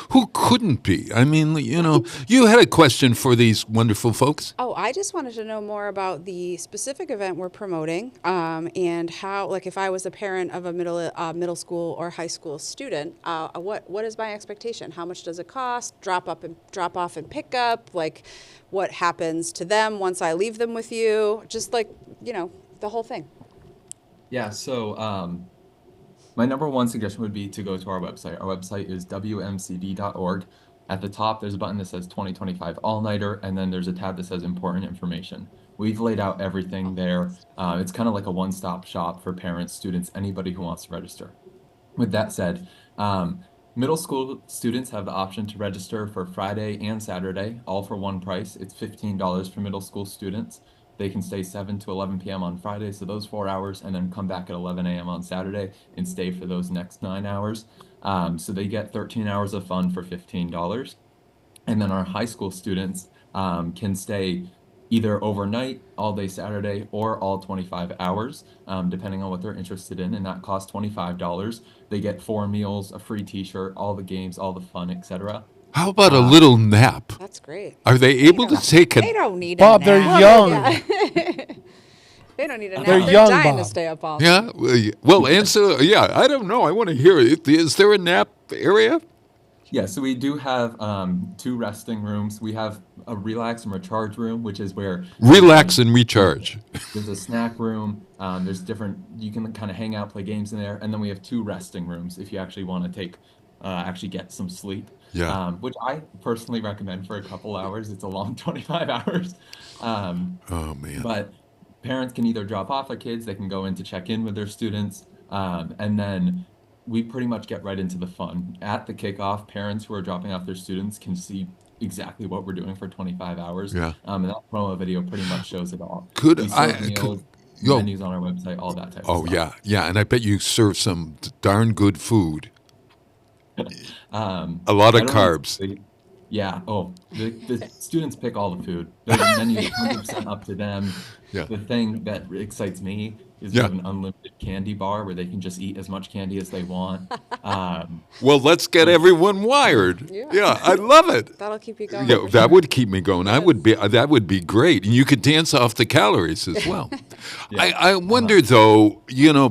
Who couldn't be? I mean, you had a question for these wonderful folks. Oh, I just wanted to know more about the specific event we're promoting, and how, like, if I was a parent of a middle school or high school student, what is my expectation? How much does it cost? Drop off and pick up. Like, what happens to them once I leave them with you? Just like, the whole thing. Yeah. So. My number one suggestion would be to go to our website. Our website is WMCD.org. At the top, there's a button that says 2025 All-Nighter, and then there's a tab that says Important Information. We've laid out everything there. It's kind of like a one-stop shop for parents, students, anybody who wants to register. With that said, middle school students have the option to register for Friday and Saturday, all for one price. It's $15 for middle school students. They can stay 7 to 11 p.m. on Friday, so those 4 hours, and then come back at 11 a.m. on Saturday and stay for those next 9 hours. So they get 13 hours of fun for $15. And then our high school students can stay either overnight, all day Saturday, or all 25 hours, depending on what they're interested in, and that costs $25. They get 4 meals, a free T-shirt, all the games, all the fun, etc. How about a little nap? That's great. Are they able to take They a? don't need Bob, a they're nap. young. They don't need a nap. They're They're young, dying to Bob. stay up all night. Yeah. Well, answer. Yeah. I don't know. I want to hear it. Is there a nap area? Yeah, so we do have 2 resting rooms. We have a relax and recharge room, which is where Relax and recharge. there's a snack room. There's different, you can kind of hang out, play games in there. And then we have 2 resting rooms if you actually want to actually get some sleep. Yeah. Which I personally recommend for a couple hours. It's a long 25 hours. Oh man. But parents can either drop off their kids, they can go in to check in with their students, and then we pretty much get right into the fun. At the kickoff, parents who are dropping off their students can see exactly what we're doing for 25 hours. Yeah. And that promo video pretty much shows it all. Could We I- serve meals, yo. menus on our website, all that type of Oh stuff. yeah. Yeah. And I bet you serve some darn good food. A lot of I don't carbs. know, yeah. Oh, the students pick all the food. The menu is 100% up to them. Yeah. The thing that excites me is Yeah. we have an unlimited candy bar where they can just eat as much candy as they want. Well, let's get everyone wired. Yeah, I love it. That'll keep you going. Yeah, for that sure. would keep me going. That would be great, and you could dance off the calories as well. I wonder though,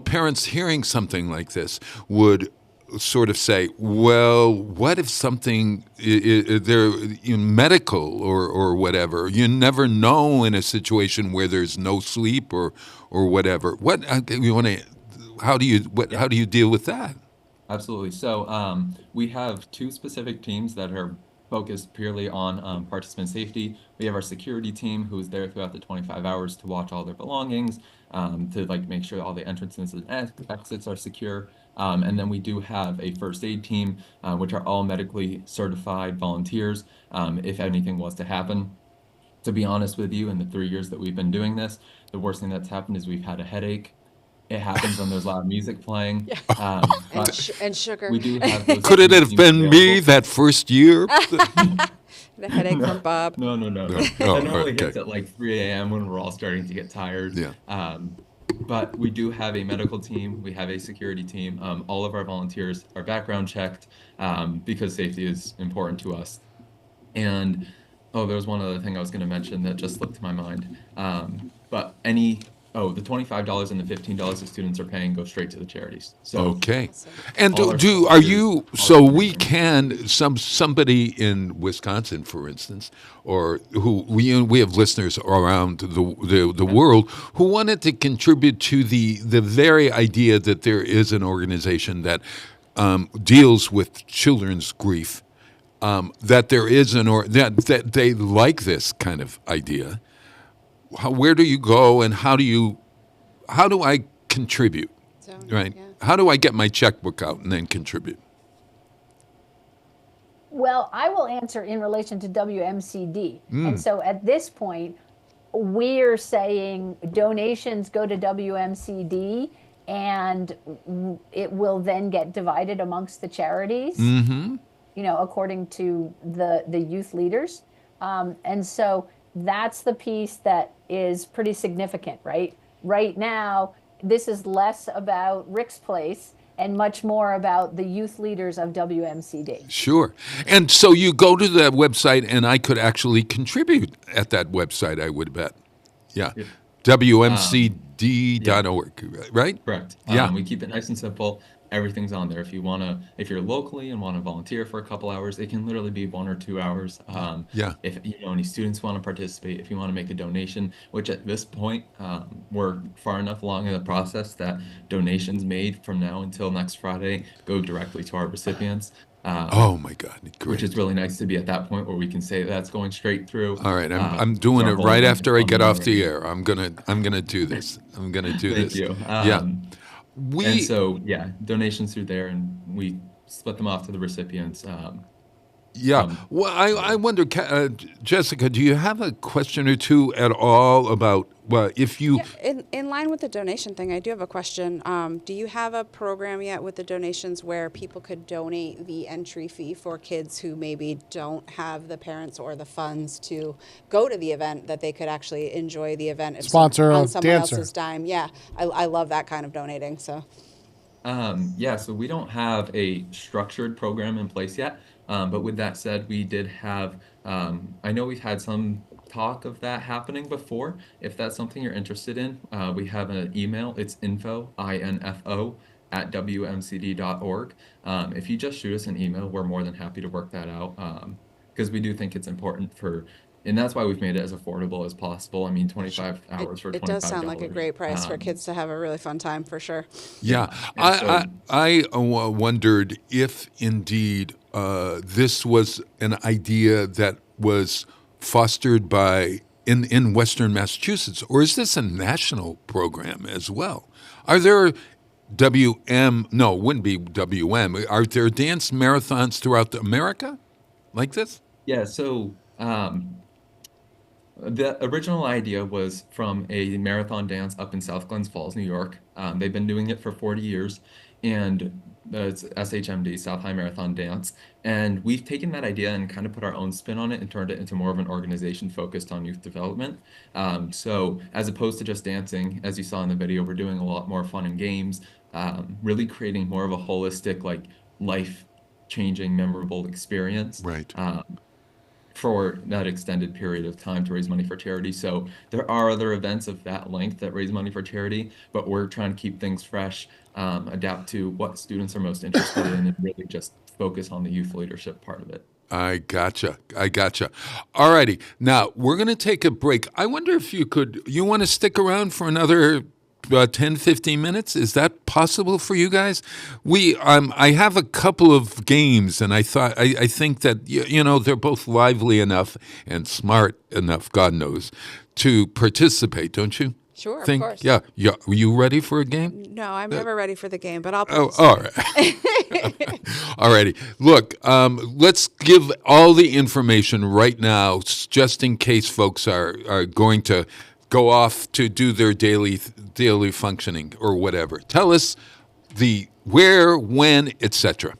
parents hearing something like this would sort of say, well, what if something they're medical or whatever? You never know in a situation where there's no sleep or whatever. What you want to? How do you deal with that? Absolutely. So we have 2 specific teams that are focused purely on participant safety. We have our security team who's there throughout the 25 hours to watch all their belongings, to make sure all the entrances and exits are secure. And then we do have a first aid team, which are all medically certified volunteers, if anything was to happen. To be honest with you, in the 3 years that we've been doing this, the worst thing that's happened is we've had a headache. It happens when there's loud music playing. And sugar. We do have those Could it have teams been me available. that first year? The headache from Bob. No. Oh, That normally okay. hits at 3 a.m. when we're all starting to get tired. Yeah. But we do have a medical team. We have a security team. All of our volunteers are background checked because safety is important to us. And there was one other thing I was going to mention that just slipped to my mind. But the $25 and the $15 the students are paying go straight to the charities. So Okay. And all our are you volunteers- so we can somebody in Wisconsin, for instance, or who we have listeners around the world who wanted to contribute to the very idea that there is an organization that deals with children's grief, that there is that they like this kind of idea. Where do you go, and how do I contribute? Right? yeah. How do I get my checkbook out and then contribute? Well, I will answer in relation to WMCD. And so at this point, we're saying donations go to WMCD and it will then get divided amongst the charities, according to the youth leaders. And so that's the piece that is pretty significant, right? Right now, this is less about Rick's Place and much more about the youth leaders of WMCD. Sure. And so you go to that website, and I could actually contribute at that website, I would bet. Yeah. WMCD.org, right? Correct. Yeah. We keep it nice and simple. Everything's on there. If you're locally and want to volunteer for a couple hours, it can literally be 1 or 2 hours. Yeah. If any students want to participate, if you want to make a donation, which at this point we're far enough along in the process that donations made from now until next Friday go directly to our recipients. Oh my God! Great. Which is really nice to be at that point where we can say that's going straight through. All right, I'm doing our it right whole after I get off the area. air. I'm gonna do this. I'm gonna do Thank this. you. Yeah. And so, donations through there, and we split them off to the recipients. Yeah. Well, I wonder, Jessica, do you have a question or two at all about, well, if you... Yeah, in line with the donation thing, I do have a question. Do you have a program yet with the donations where people could donate the entry fee for kids who maybe don't have the parents or the funds to go to the event, that they could actually enjoy the event Sponsor on a someone dancer. else's dime? Yeah, I love that kind of donating. So. Yeah, so we don't have a structured program in place yet. But with that said, we did have, I know we've had some talk of that happening before. If that's something you're interested in, we have an email. It's info, at WMCD.org. If you just shoot us an email, we're more than happy to work that out, because we do think it's important and that's why we've made it as affordable as possible. I mean, 25 hours for $25. It does sound like a great price for kids to have a really fun time, for sure. Yeah. I wondered if indeed this was an idea that was fostered in Western Massachusetts, or is this a national program as well? Are there no, it wouldn't be WM. Are there dance marathons throughout America like this? Yeah, so the original idea was from a marathon dance up in South Glens Falls, New York. They've been doing it for 40 years, and it's SHMD, South High Marathon Dance. And we've taken that idea and kind of put our own spin on it and turned it into more of an organization focused on youth development. So as opposed to just dancing, as you saw in the video, we're doing a lot more fun and games, really creating more of a holistic, like life-changing, memorable experience. Right. For that extended period of time to raise money for charity. So there are other events of that length that raise money for charity, but we're trying to keep things fresh, adapt to what students are most interested in, and really just focus on the youth leadership part of it. I gotcha. All righty. Now, we're going to take a break. I wonder if you want to stick around for another 10, 15 minutes? Is that possible for you guys? I have a couple of games, and I think that, they're both lively enough and smart enough, God knows, to participate, don't you? Sure, of course. Yeah. Are you ready for a game? No, I'm never ready for the game, but I'll play. Oh, all right. All righty. Look, let's give all the information right now, just in case folks are going to go off to do their daily functioning or whatever. Tell us the where, when, etc.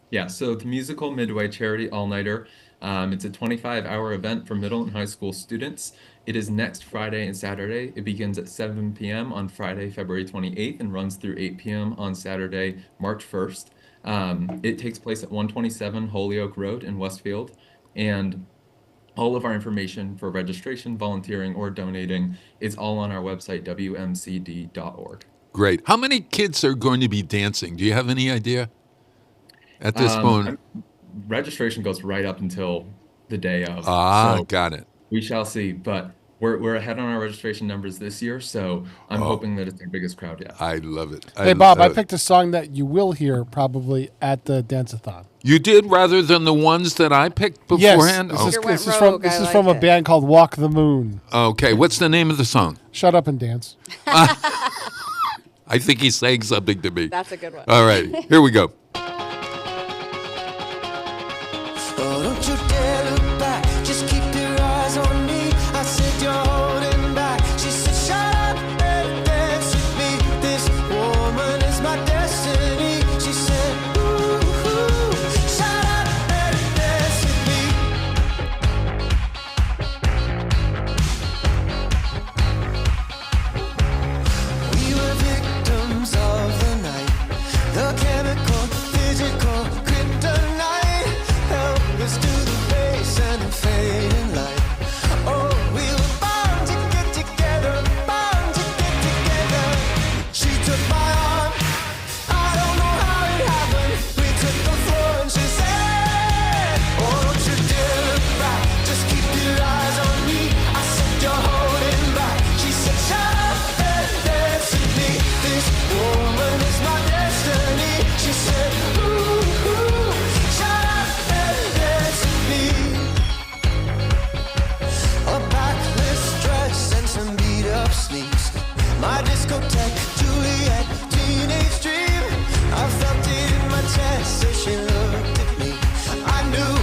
Yeah, so the Musical Midway Charity All-Nighter, it's a 25-hour event for middle and high school students. It is next Friday and Saturday. It begins at 7 p.m. on Friday, February 28th, and runs through 8 p.m. on Saturday, March 1st. It takes place at 127 Holyoke Road in Westfield, and all of our information for registration, volunteering, or donating is all on our website, WMCD.org. Great. How many kids are going to be dancing? Do you have any idea at this point? Registration goes right up until the day of. So got it. We shall see, but we're ahead on our registration numbers this year, so I'm hoping that it's our biggest crowd yet. I love it. Hey, Bob, I picked a song that you will hear probably at the dance-a-thon. You did, rather than the ones that I picked beforehand? Yes, this is from a band called Walk the Moon. Okay, what's the name of the song? Shut Up and Dance. I think he's saying something to me. That's a good one. All right, here we go. Oh, don't you dare look back, just keep your eyes on me. I said you're holding back. She said shut up and dance with me. This woman is my destiny. She said ooh, shut up and dance with me. We were victims of the night, the chemical, physical kryptonite. Help us to the base and the fading light. Oh, we were bound to get together, bound to get together. She took my arm, I don't know how it happened. We took the floor and she said, oh, don't you dare look back, just keep your eyes on me. I said you're holding back. She said shut up and dance with me. This woman is my destiny. She said ooh, shut up and dance with me. A backless dress and some beat-up sneaks. My discotheque, Juliet, teenage dream. I felt it in my chest as she looked at me. I knew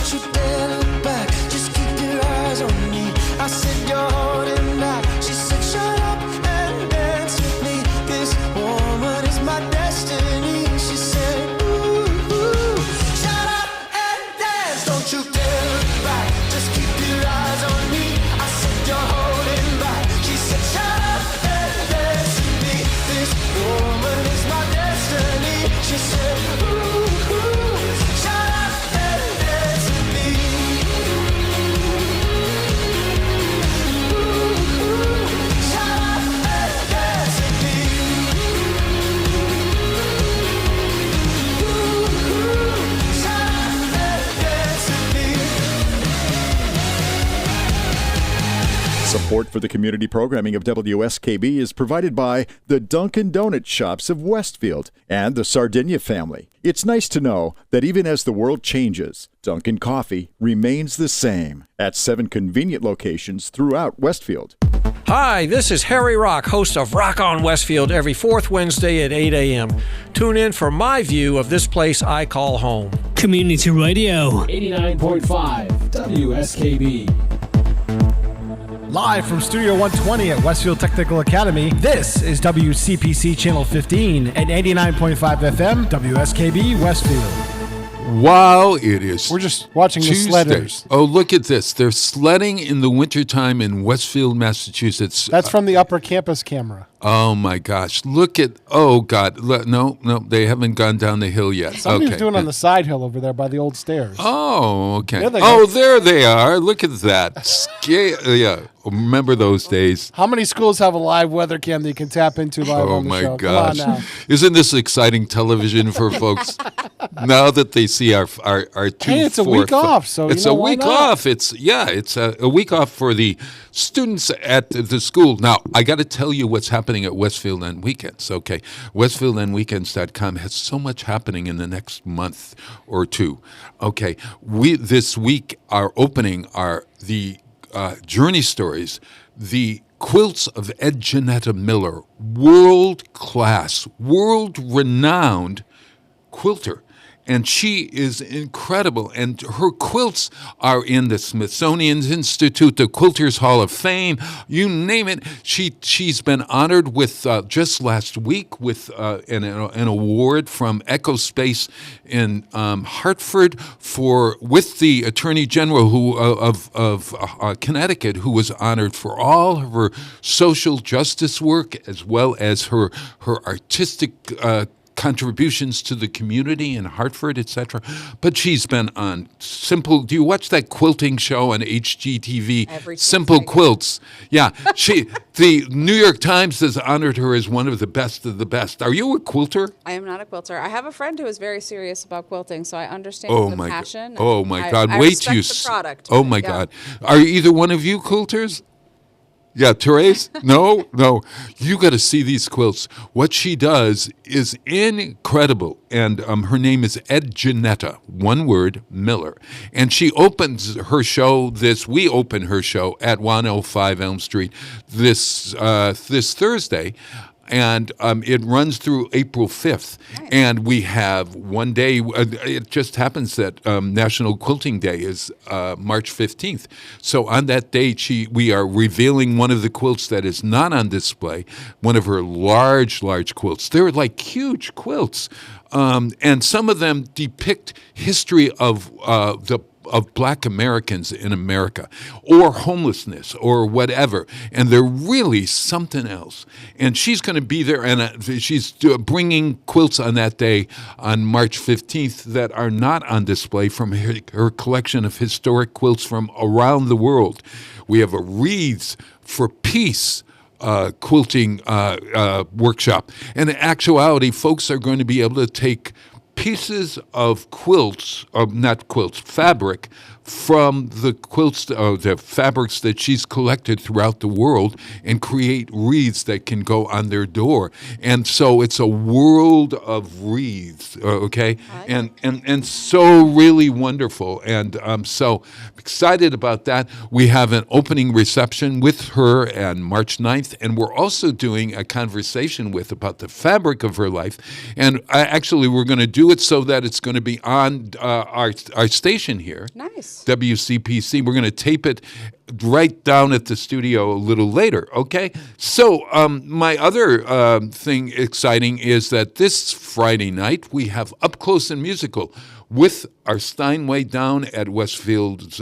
don't you dare look back. Just keep your eyes on me. I said you're holding back. She said shut up and dance with me. This woman is my destiny. She said ooh, ooh. Shut up and dance. Don't you dare look back. Just keep your eyes on me. I said you're holding back. She said shut up and dance with me. This woman is my destiny. She said ooh, ooh. Shut up and dance with me. Ooh, ooh. Shut up and dance with me. Ooh, ooh. Shut up and dance with me. Support for the community programming of WSKB is provided by the Dunkin' Donut Shops of Westfield and the Sardinia family. It's nice to know that even as the world changes, Dunkin' Coffee remains the same at 7 convenient locations throughout Westfield. Hi, this is Harry Rock, host of Rock on Westfield every fourth Wednesday at 8 a.m. Tune in for my view of this place I call home. Community Radio. 89.5 WSKB. Live from Studio 120 at Westfield Technical Academy, this is WCPC Channel 15 and 89.5 FM, WSKB Westfield. Wow, it is. We're just watching Tuesday. the sledders. Oh, look at this. They're sledding in the wintertime in Westfield, Massachusetts. That's from the upper campus camera. Oh, my gosh. Look at, oh, God. No, they haven't gone down the hill yet. Somebody's Okay. doing on the side hill over there by the old stairs. Oh, okay. There they Oh, go. there they are. Look at that. Yeah. Remember those days. How many schools have a live weather cam that you can tap into live Oh on the my show? gosh. Come on now. Isn't this exciting television for folks? Now that they see our two Hey, it's a week off, so it's you know, a why week not? off. It's a week off for the students at the school. Now, I got to tell you what's happening at Westfield on weekends. Okay, westfieldonweekends.com has so much happening in the next month or two. Okay, we this week are opening the Journey Stories, the quilts of Ed Janetta Miller, world-class, world-renowned quilter. And she is incredible. And her quilts are in the Smithsonian Institute, the Quilters Hall of Fame, you name it. She's been honored with, just last week, with an award from EcoSpace in Hartford with the Attorney General of Connecticut, who was honored for all of her social justice work as well as her artistic contributions to the community in Hartford, etc. But she's been on Simple. Do you watch that quilting show on HGTV? Simple Quilts. Yeah, the New York Times has honored her as one of the best of the best. Are you a quilter? I am not a quilter. I have a friend who is very serious about quilting, so I understand the passion. Oh my God! I Wait till you. respect the product. Oh my God! Are either one of you quilters? Yeah, Therese? No. You got to see these quilts. What she does is incredible. And her name is Ed Janetta, one word, Miller. And she opens her show we open her show at 105 Elm Street this Thursday. And it runs through April 5th. Nice. And we have one day, it just happens that National Quilting Day is March 15th. So on that day, we are revealing one of the quilts that is not on display, one of her large quilts. They're like huge quilts. And some of them depict history of Black Americans in America, or homelessness, or whatever, and they're really something else. And she's going to be there, and she's bringing quilts on that day, on March 15th, that are not on display from her collection of historic quilts from around the world. We have a Wreaths for Peace quilting workshop. And in actuality, folks are going to be able to take pieces of fabric from the quilts, the fabrics that she's collected throughout the world, and create wreaths that can go on their door. And so it's a world of wreaths, okay? And so really wonderful. And I'm so excited about that. We have an opening reception with her on March 9th, and we're also doing a conversation about the fabric of her life. And we're going to do do it so that it's going to be on our station here. Nice. WCPC. We're going to tape it right down at the studio a little later, okay? So my other thing exciting is that this Friday night we have Up Close and Musical with our Steinway down at Westfield's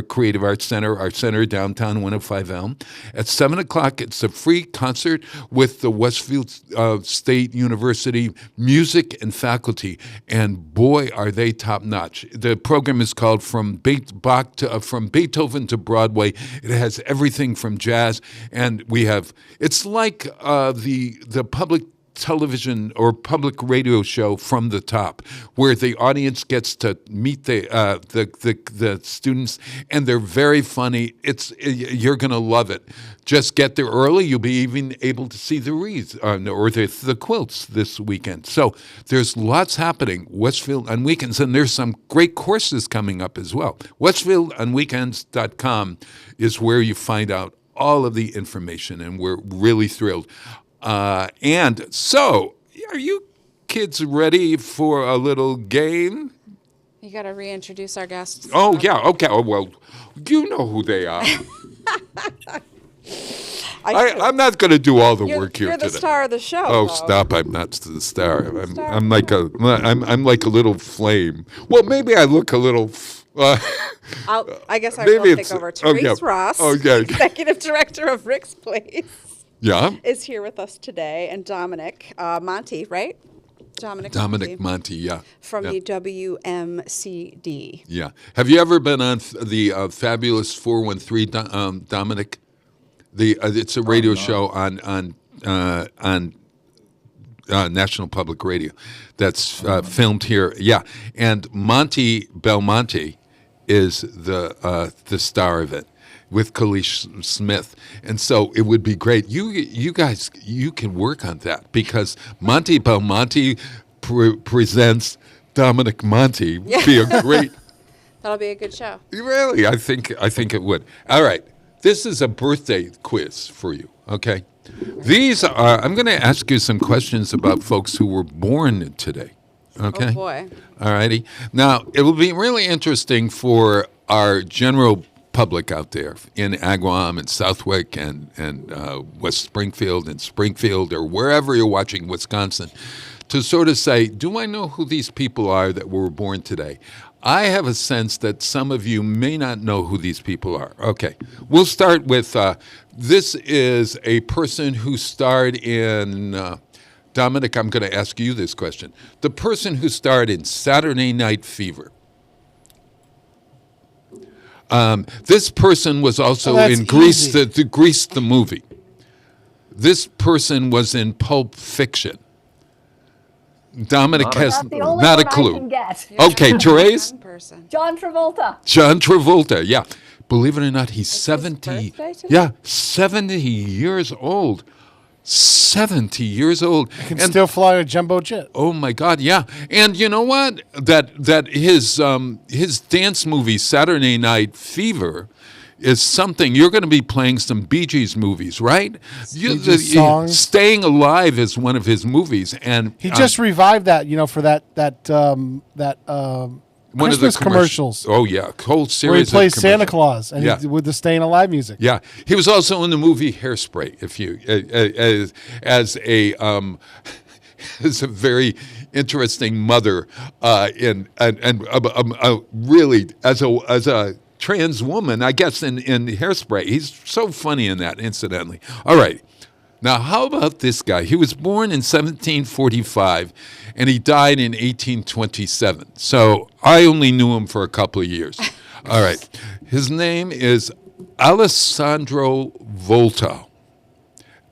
Creative Arts Center, our center downtown 105 Elm. At 7 o'clock, it's a free concert with the Westfield State University music and faculty. And boy, are they top notch. The program is called From Beethoven to Broadway. It has everything from jazz. And we have, it's like the public television or public radio show From the Top, where the audience gets to meet the students, and they're very funny. You're going to love it. Just get there early. You'll be even able to see the wreaths or the quilts this weekend. So there's lots happening Westfield on weekends, and there's some great courses coming up as well. WestfieldOnWeekends.com is where you find out all of the information, and we're really thrilled. And so, are you kids ready for a little game? You got to reintroduce our guests. Oh, yeah. Okay. Oh, well, you know who they are. I'm not going to do all the work here today. You're the star of the show. Oh, though. stop! I'm not the star. I'm like a little flame. Well, maybe I look a little. I guess I will take over. Therese Ross, Executive Director of Rick's Place. Yeah. Is here with us today, and Dominic Monty, right? Dominic Monty, yeah. From the WMCD. Yeah. Have you ever been on the Fabulous 413, Dominic? It's a radio show on National Public Radio that's filmed here. Yeah. And Monty Belmonte is the star of it, with Kalish Smith. And so it would be great. You guys, you can work on that, because Monty Belmonte presents Dominic Monty. Would be a great. That'll be a good show. Really, I think it would. All right, this is a birthday quiz for you. Okay, these are. I'm going to ask you some questions about folks who were born today. Okay. Oh boy. All righty. Now it will be really interesting for our general public out there in Agawam and Southwick and West Springfield and Springfield, or wherever you're watching Wisconsin, to sort of say, do I know who these people are that were born today? I have a sense that some of you may not know who these people are. Okay, we'll start with, this is a person who starred in, Dominic, I'm going to ask you this question. The person who starred in Saturday Night Fever. This person was also in Grease, Grease the movie. This person was in Pulp Fiction. Dominic has not a clue. Okay, Therese? John Travolta. John Travolta, yeah. Believe it or not, he's 70. Yeah, 70 years old. 70 years old. He can still fly a jumbo jet. Oh my God, yeah. And you know what? That his dance movie Saturday Night Fever is something. You're going to be playing some Bee Gees movies, right? Songs. Staying Alive is one of his movies, and he just revived that. For that one Christmas of the commercials. Oh yeah, whole series. Where he plays of Santa Claus and with the Staying Alive music. Yeah, he was also in the movie Hairspray. If you as a very interesting mother really as a trans woman, I guess in Hairspray. He's so funny in that, incidentally. All right. Now, how about this guy? He was born in 1745, and he died in 1827. So I only knew him for a couple of years. All right. His name is Alessandro Volta.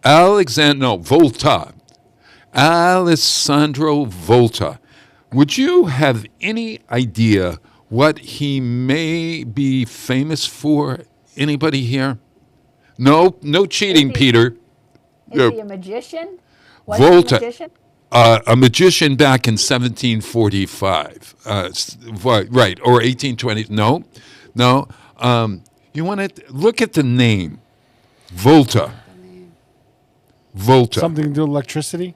Volta. Alessandro Volta. Would you have any idea what he may be famous for? Anybody here? No cheating, Peter. Is he a magician? Volta. A magician? A magician back in 1745. Right, or 1820. No. You want to look at the name. Volta. Volta. Something to do with electricity?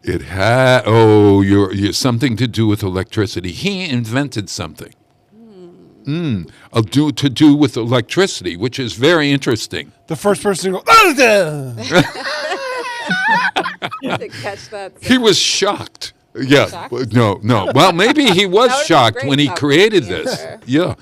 It had, you're something to do with electricity. He invented something. To do with electricity, which is very interesting. The first person to go, To catch that. He was shocked. Yeah. Shocked? No. Well, maybe he was That would've been shocked great when he if that was created the this. answer. Yeah.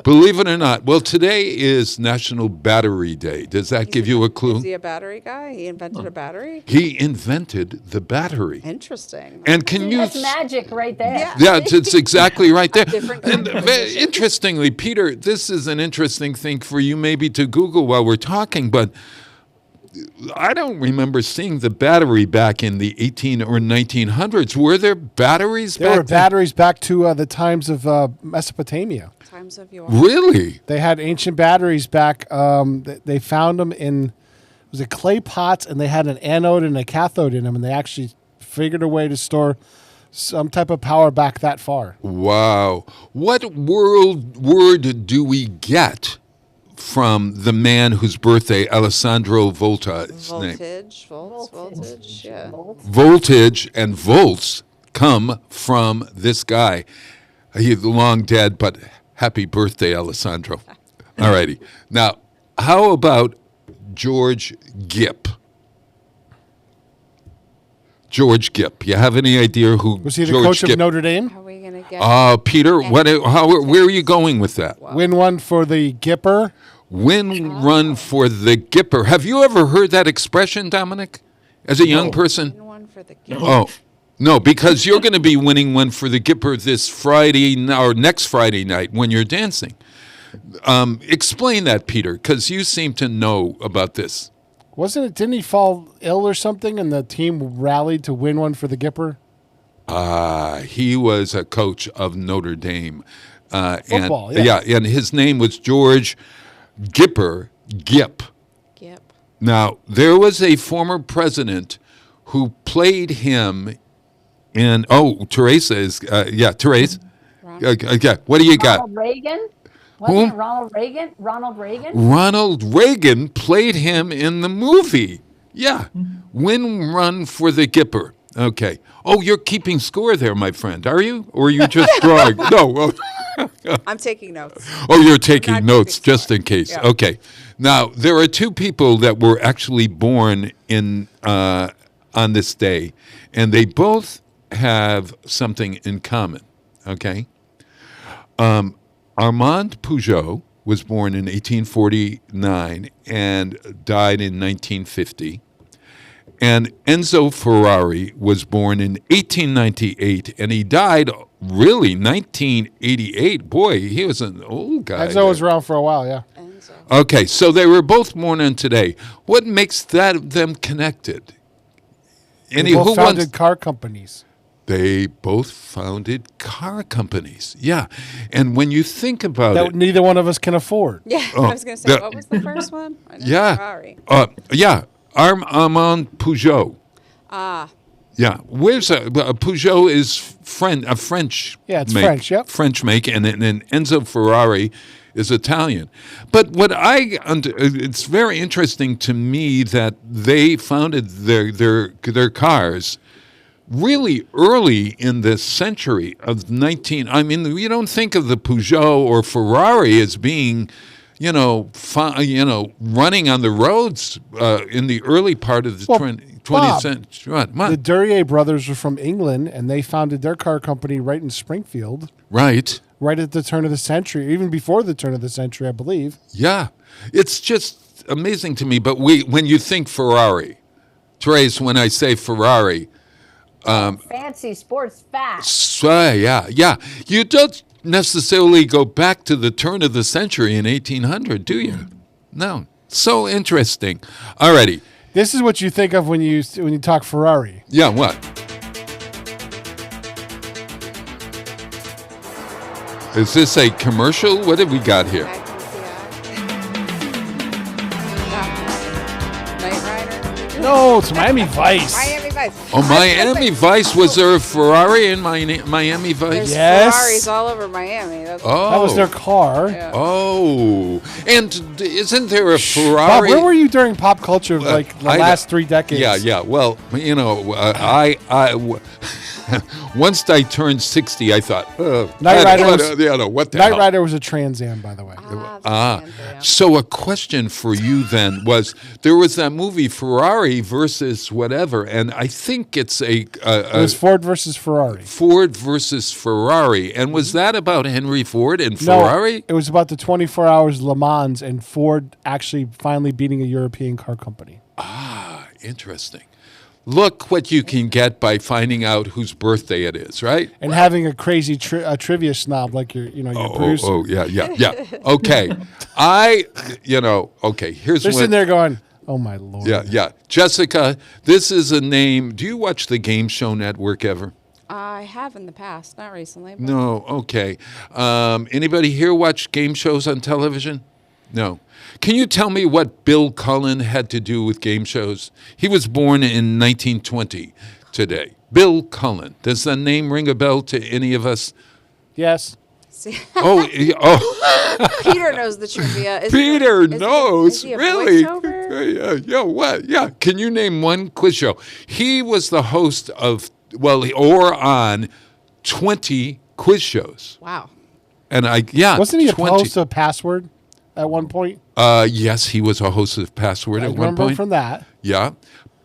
Believe it or not. Well, today is National Battery Day. Does that give you a clue? Is he a battery guy? He invented a battery? He invented the battery. Interesting. And can you... That's magic right there. Yeah, it's exactly right there. Different And kind of interestingly, Peter, this is an interesting thing for you maybe to Google while we're talking, but I don't remember seeing the battery back in the 18 or 1900s. Were there batteries There back were batteries back to the times of Mesopotamia. Times of your Really? They had ancient batteries back. They found them in, was it clay pots, and they had an anode and a cathode in them, and they actually figured a way to store some type of power back that far. Wow. What word do we get from the man whose birthday Alessandro Volta is named? Voltage, yeah. Voltage and volts come from this guy. He's long dead, but happy birthday, Alessandro. All righty. Now, how about George Gipp? George Gipp. You have any idea who Was he the George coach Gipp? of Notre Dame? How are we going to get Peter, where are you going with that? Win one for the Gipper. Run for the Gipper. Have you ever heard that expression, Dominic, as a young person? one for the Oh, no, because you're going to be winning one for the Gipper this Friday or next Friday night when you're dancing. Explain that, Peter, because you seem to know about this. Didn't he fall ill or something, and the team rallied to win one for the Gipper? He was a coach of Notre Dame. Football, and his name was George Gipp. Gipp. Now, there was a former president who played him in, Teresa is, Teresa. What do you got? Ronald Reagan? Wasn't it Ronald Reagan? Ronald Reagan? Ronald Reagan played him in the movie. Yeah. Run for the Gipper. Okay. Oh, you're keeping score there, my friend, are you? Or are you just drawing? No. I'm taking notes. Oh, you're taking notes just in case. Yeah. Okay. Now, there are two people that were actually born in on this day, and they both have something in common. Okay. Armand Peugeot was born in 1849 and died in 1950. And Enzo Ferrari was born in 1898, and he died really 1988. Boy, he was an old guy. Enzo was around for a while, yeah. Okay, so they were both born on today. What makes them connected? They both founded car companies. They both founded car companies. Yeah. And when you think about it. Neither one of us can afford. Yeah, I was going to say, what was the first one? I know Ferrari. Armand Peugeot. Yeah. Where's Peugeot is a French. Yeah, it's make, French, yep. French make, and Enzo Ferrari is Italian. But it's very interesting to me that they founded their cars really early in this century of you don't think of the Peugeot or Ferrari as being, running on the roads in the early part of the 20th century. The Duryea brothers were from England, and they founded their car company right in Springfield. Right. Right at the turn of the century, even before the turn of the century, I believe. Yeah. It's just amazing to me. But when you think Ferrari, Therese, when I say Ferrari, fancy sports fast. Yeah. You don't necessarily go back to the turn of the century in 1800, do you? No. So interesting. Alrighty. This is what you think of when you talk Ferrari. Yeah, what? Is this a commercial? What have we got here? Knight Rider. No, it's Miami Vice. Miami Miami Vice. Oh, Miami Vice. Was there a Ferrari in Miami Vice? There's Yes. Ferraris all over Miami. That's Oh. That was their car. Yeah. Oh. And isn't there a Bob, Ferrari? where were you during pop culture of like the last 3 decades? Yeah. Well, once I turned 60, I thought, Knight Rider was- what the Knight hell? Rider was a Trans Am, by the way. So a question for you then was, there was that movie Ferrari versus whatever, and I think it's It was Ford versus Ferrari. Ford versus Ferrari. And was that about Henry Ford and No, Ferrari? it was about the 24 hours Le Mans and Ford actually finally beating a European car company. Interesting. Look what you can get by finding out whose birthday it is, right? And having a crazy trivia snob like your producer. Oh, yeah. Okay. Here's They're what. sitting there going, oh my Lord. Yeah. Jessica, this is a name. Do you watch the Game Show Network ever? I have in the past, not recently. But No. Okay. Anybody here watch game shows on television? No. Can you tell me what Bill Cullen had to do with game shows? He was born in 1920 today. Bill Cullen. Does the name ring a bell to any of us? Yes. See, Oh. Peter knows the trivia. Peter knows, is he a really? voiceover? Yeah, what? Yeah. Can you name one quiz show? He was the host of, on 20 quiz shows. Wow. And Wasn't he a 20. host of Password at one point? Yes, he was a host of Password I at one remember point. from that. Yeah.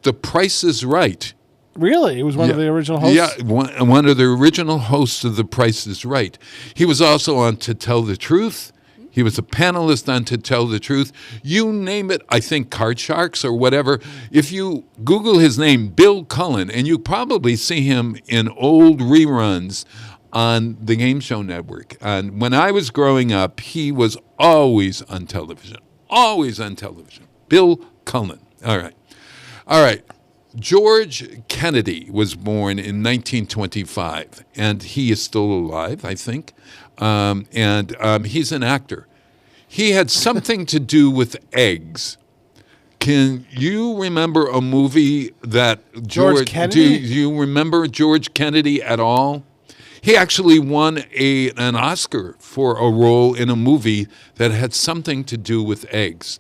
The Price is Right. Really? It was one of the original hosts? Yeah, one of the original hosts of The Price is Right. He was also on To Tell the Truth. He was a panelist on To Tell the Truth. You name it, I think Card Sharks or whatever. If you Google his name, Bill Cullen, and you probably see him in old reruns on the Game Show Network. And when I was growing up, he was always on television. Always on television. Bill Cullen. All right. George Kennedy was born in 1925, and he is still alive, I think. He's an actor. He had something to do with eggs. Can you remember a movie that George Kennedy? Do you remember George Kennedy at all? He actually won an Oscar for a role in a movie that had something to do with eggs.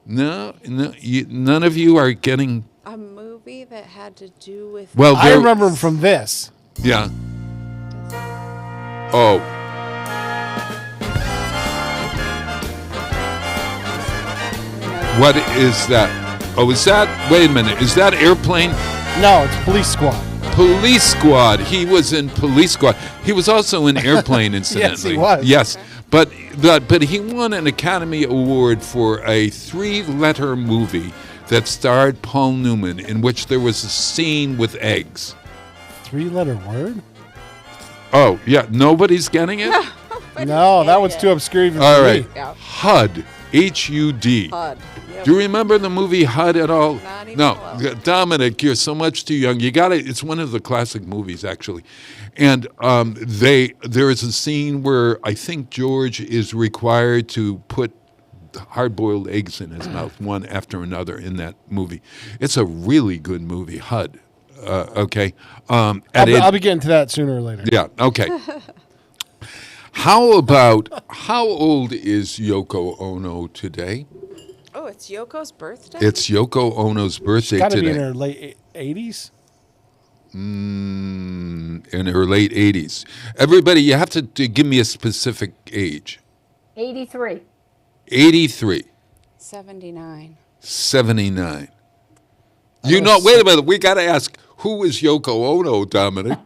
No, none of you are getting. A movie that had to do with. Well, I remember him from this. Yeah. Oh. What is that? Oh, is that? Wait a minute. Is that Airplane? No, it's Police Squad. Police Squad. He was in Police Squad. He was also in Airplane, incidentally. Yes, he was. Yes. But he won an Academy Award for a 3-letter movie that starred Paul Newman, in which there was a scene with eggs. 3-letter word? Oh, yeah. Nobody's getting it? No, that one's too obscure even All for right. me. Yeah. HUD. H-U-D. HUD. Yep. Do you remember the movie HUD at all? Not even No. close. Dominic, you're so much too young. You got it. It's one of the classic movies, actually. And there is a scene where I think George is required to put hard-boiled eggs in his mouth, one after another, in that movie. It's a really good movie, HUD. Okay. I'll be getting to that sooner or later. Yeah. Okay. How old is Yoko Ono today? Oh, it's Yoko's birthday? It's Yoko Ono's birthday Got to today. be in her late 80s. In her late 80s. Everybody, you have to give me a specific age. 83. 83. 79. 79. You know, wait a minute. We got to ask, who is Yoko Ono, Dominic?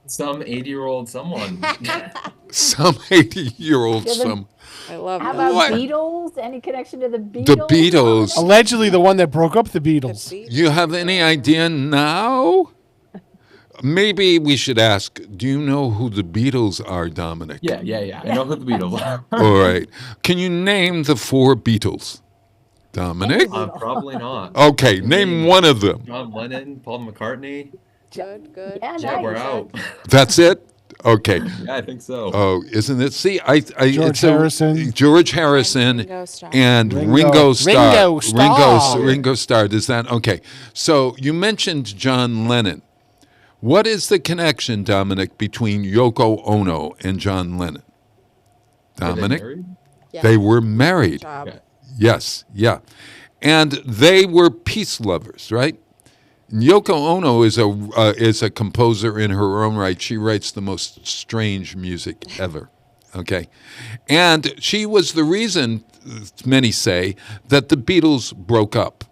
Some 80-year-old someone. Some 80-year-old Yeah, some. I love How that. about What? Beatles? Any connection to the Beatles? The Beatles. Allegedly the one that broke up the Beatles. You have any idea now? Maybe we should ask, do you know who the Beatles are, Dominic? Yeah. I know who the Beatles are. All right. Can you name the 4 Beatles? Dominic? Probably not. Okay, name one of them. John Lennon, Paul McCartney. Good. Yeah, Yeah, we're nice. out. That's it? Okay. Yeah, I think so. Oh, isn't it? See, George Harrison, Ringo Starr. and Ringo Starr. Ringo Starr. Does that? Okay. So you mentioned John Lennon. What is the connection, Dominic, between Yoko Ono and John Lennon? Dominic, Yeah. they were married. Job. Okay. Yes, yeah, and they were peace lovers, right? Yoko Ono is a composer in her own right. She writes the most strange music ever. Okay, and she was the reason, many say, that the Beatles broke up.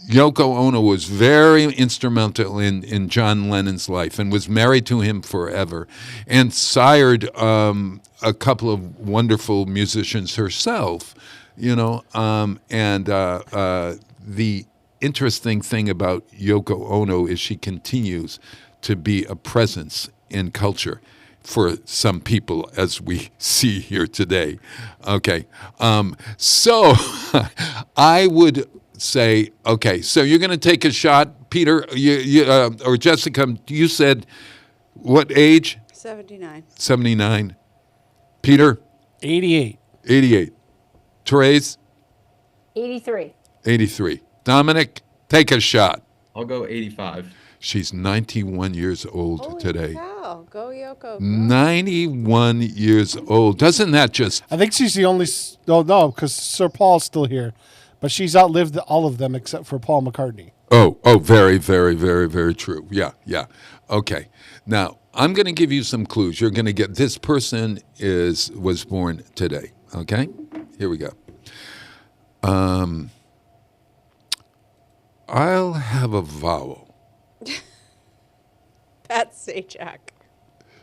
Yoko Ono was very instrumental in John Lennon's life and was married to him forever, and sired a couple of wonderful musicians herself. The interesting thing about Yoko Ono is she continues to be a presence in culture for some people, as we see here today. Okay, so I would say, okay, so you're going to take a shot, Peter, or Jessica. You said what age? 79. 79. Peter? 88. 88. Therese? 83. 83. Dominic, take a shot. I'll go 85. She's 91 years old Holy today. cow. Go Yoko. Go. 91 years old. Doesn't that just... I think she's the only. No, because Sir Paul's still here, but she's outlived all of them except for Paul McCartney. Oh, very, very, very, very true. Yeah. Okay. Now, I'm going to give you some clues. You're going to get this person was born today. Okay? Here we go. I'll have a vowel. Pat Sajak.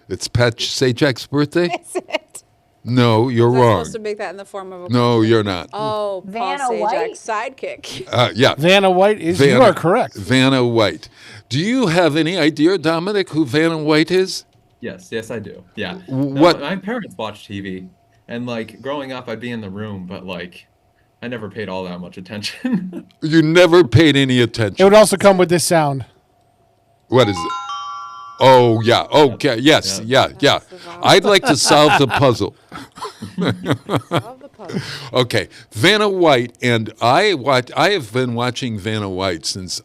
It's Pat Sajak's birthday? Is it? No, you're I'm wrong. supposed to make that in the form of a No, you're not. Oh, Vanna Paul White? Sajak's sidekick. Yeah. Vanna White you are correct. Vanna White. Do you have any idea, Dominic, who Vanna White is? Yes, I do. Yeah. What- No, my parents watch TV, and like growing up, I'd be in the room, but like I never paid all that much attention. You never paid any It attention. would also come with this sound. What is it? Oh, yeah. Okay. Yes. Yeah. I'd like to solve the puzzle. Solve the puzzle. Okay. Vanna White, and I have been watching Vanna White since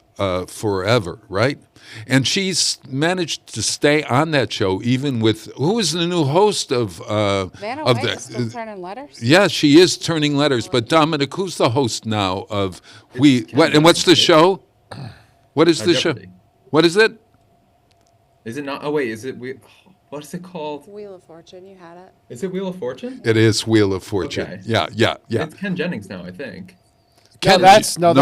forever, right? And she's managed to stay on that show even with, who is the new host of Vanna of White the, is still turning letters? Yeah, she is turning letters. But Dominic, who's the host now of what's the show? What is the show? Jeopardy. What is it? Is it not? Oh wait, is it? What is it called? Wheel of Fortune. You had it. Is it Wheel of Fortune? It is Wheel of Fortune. Okay. Yeah. It's Ken Jennings now, I think. That's no.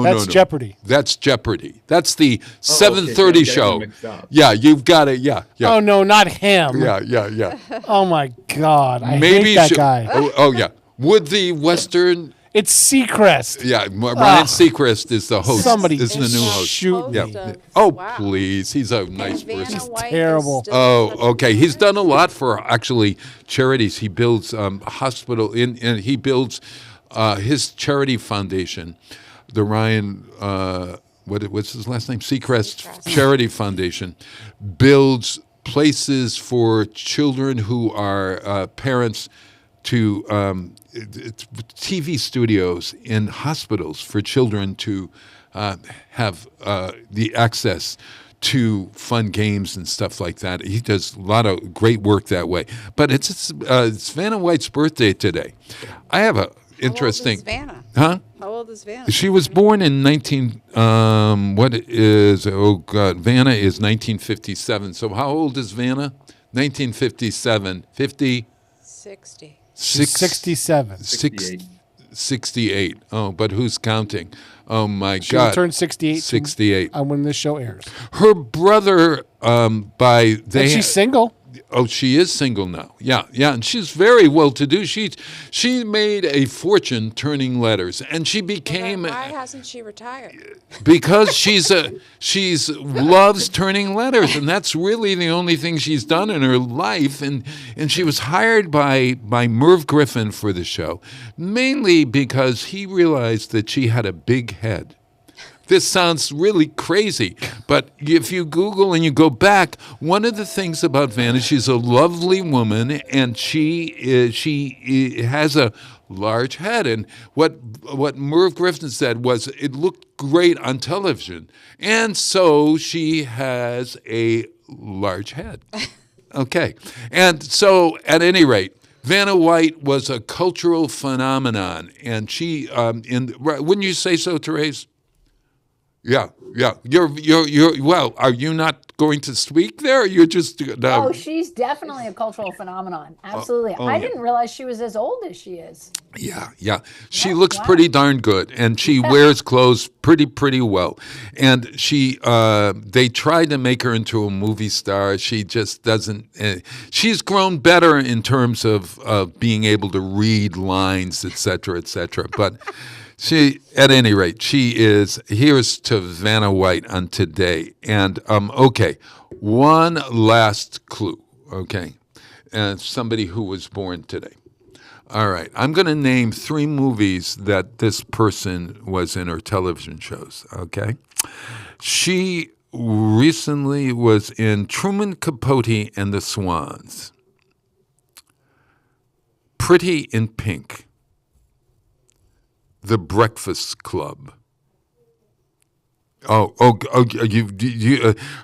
That's Jeopardy. That's Jeopardy. That's the okay, 7:30 I'm getting show. them mixed up. Yeah, you've got it. Yeah. Oh no, not him. Yeah. Oh my God, I hate that guy. Oh yeah. Would the Western? It's Seacrest. Yeah, Ryan Seacrest is the host. Somebody is the new host. shoot me. Yeah. Oh Wow. please, he's a nice Vanna person. White is terrible. still Oh, such a okay. He's done a nerd. lot for actually charities. He builds hospital and he builds his charity foundation, the Ryan what's his last name? Seacrest Charity Foundation, builds places for children who are parents to TV studios in hospitals for children to have the access to fun games and stuff like that. He does a lot of great work that way. But it's Vanna White's birthday today. I have a interesting. How old is Vanna? Huh? How old is Vanna? She was born in Vanna is 1957. So how old is Vanna? 1957. 50? 60. 67. 68. Oh, but who's counting? Oh my She will God. turn 68. 68. When this show airs. Her brother, And she's single. Oh, she is single now. Yeah, and she's very well to do. She made a fortune turning letters, and she became Why hasn't she retired? because she's loves turning letters, and that's really the only thing she's done in her life. And she was hired by Merv Griffin for the show, mainly because he realized that she had a big head. this sounds really crazy. But if you Google and you go back, one of the things about Vanna, she's a lovely woman, and she has a large head. And what Merv Griffin said was it looked great on television. And so she has a large head. Okay. And so at any rate, Vanna White was a cultural phenomenon. And she, wouldn't you say so, Therese? Yeah. You're well, are you not going to speak there? Or you're just Oh, she's definitely a cultural phenomenon. Absolutely. I didn't realize she was as old as she is. Yeah. She looks pretty darn good, and she wears clothes pretty well. And they tried to make her into a movie star. She just doesn't. She's grown better in terms of being able to read lines, et cetera. But. At any rate, she is. Here's to Vanna White on today. And okay, one last clue. Okay, somebody who was born today. All right, I'm going to name 3 movies that this person was in, or television shows. Okay, she recently was in Truman Capote and the Swans, Pretty in Pink, The Breakfast Club.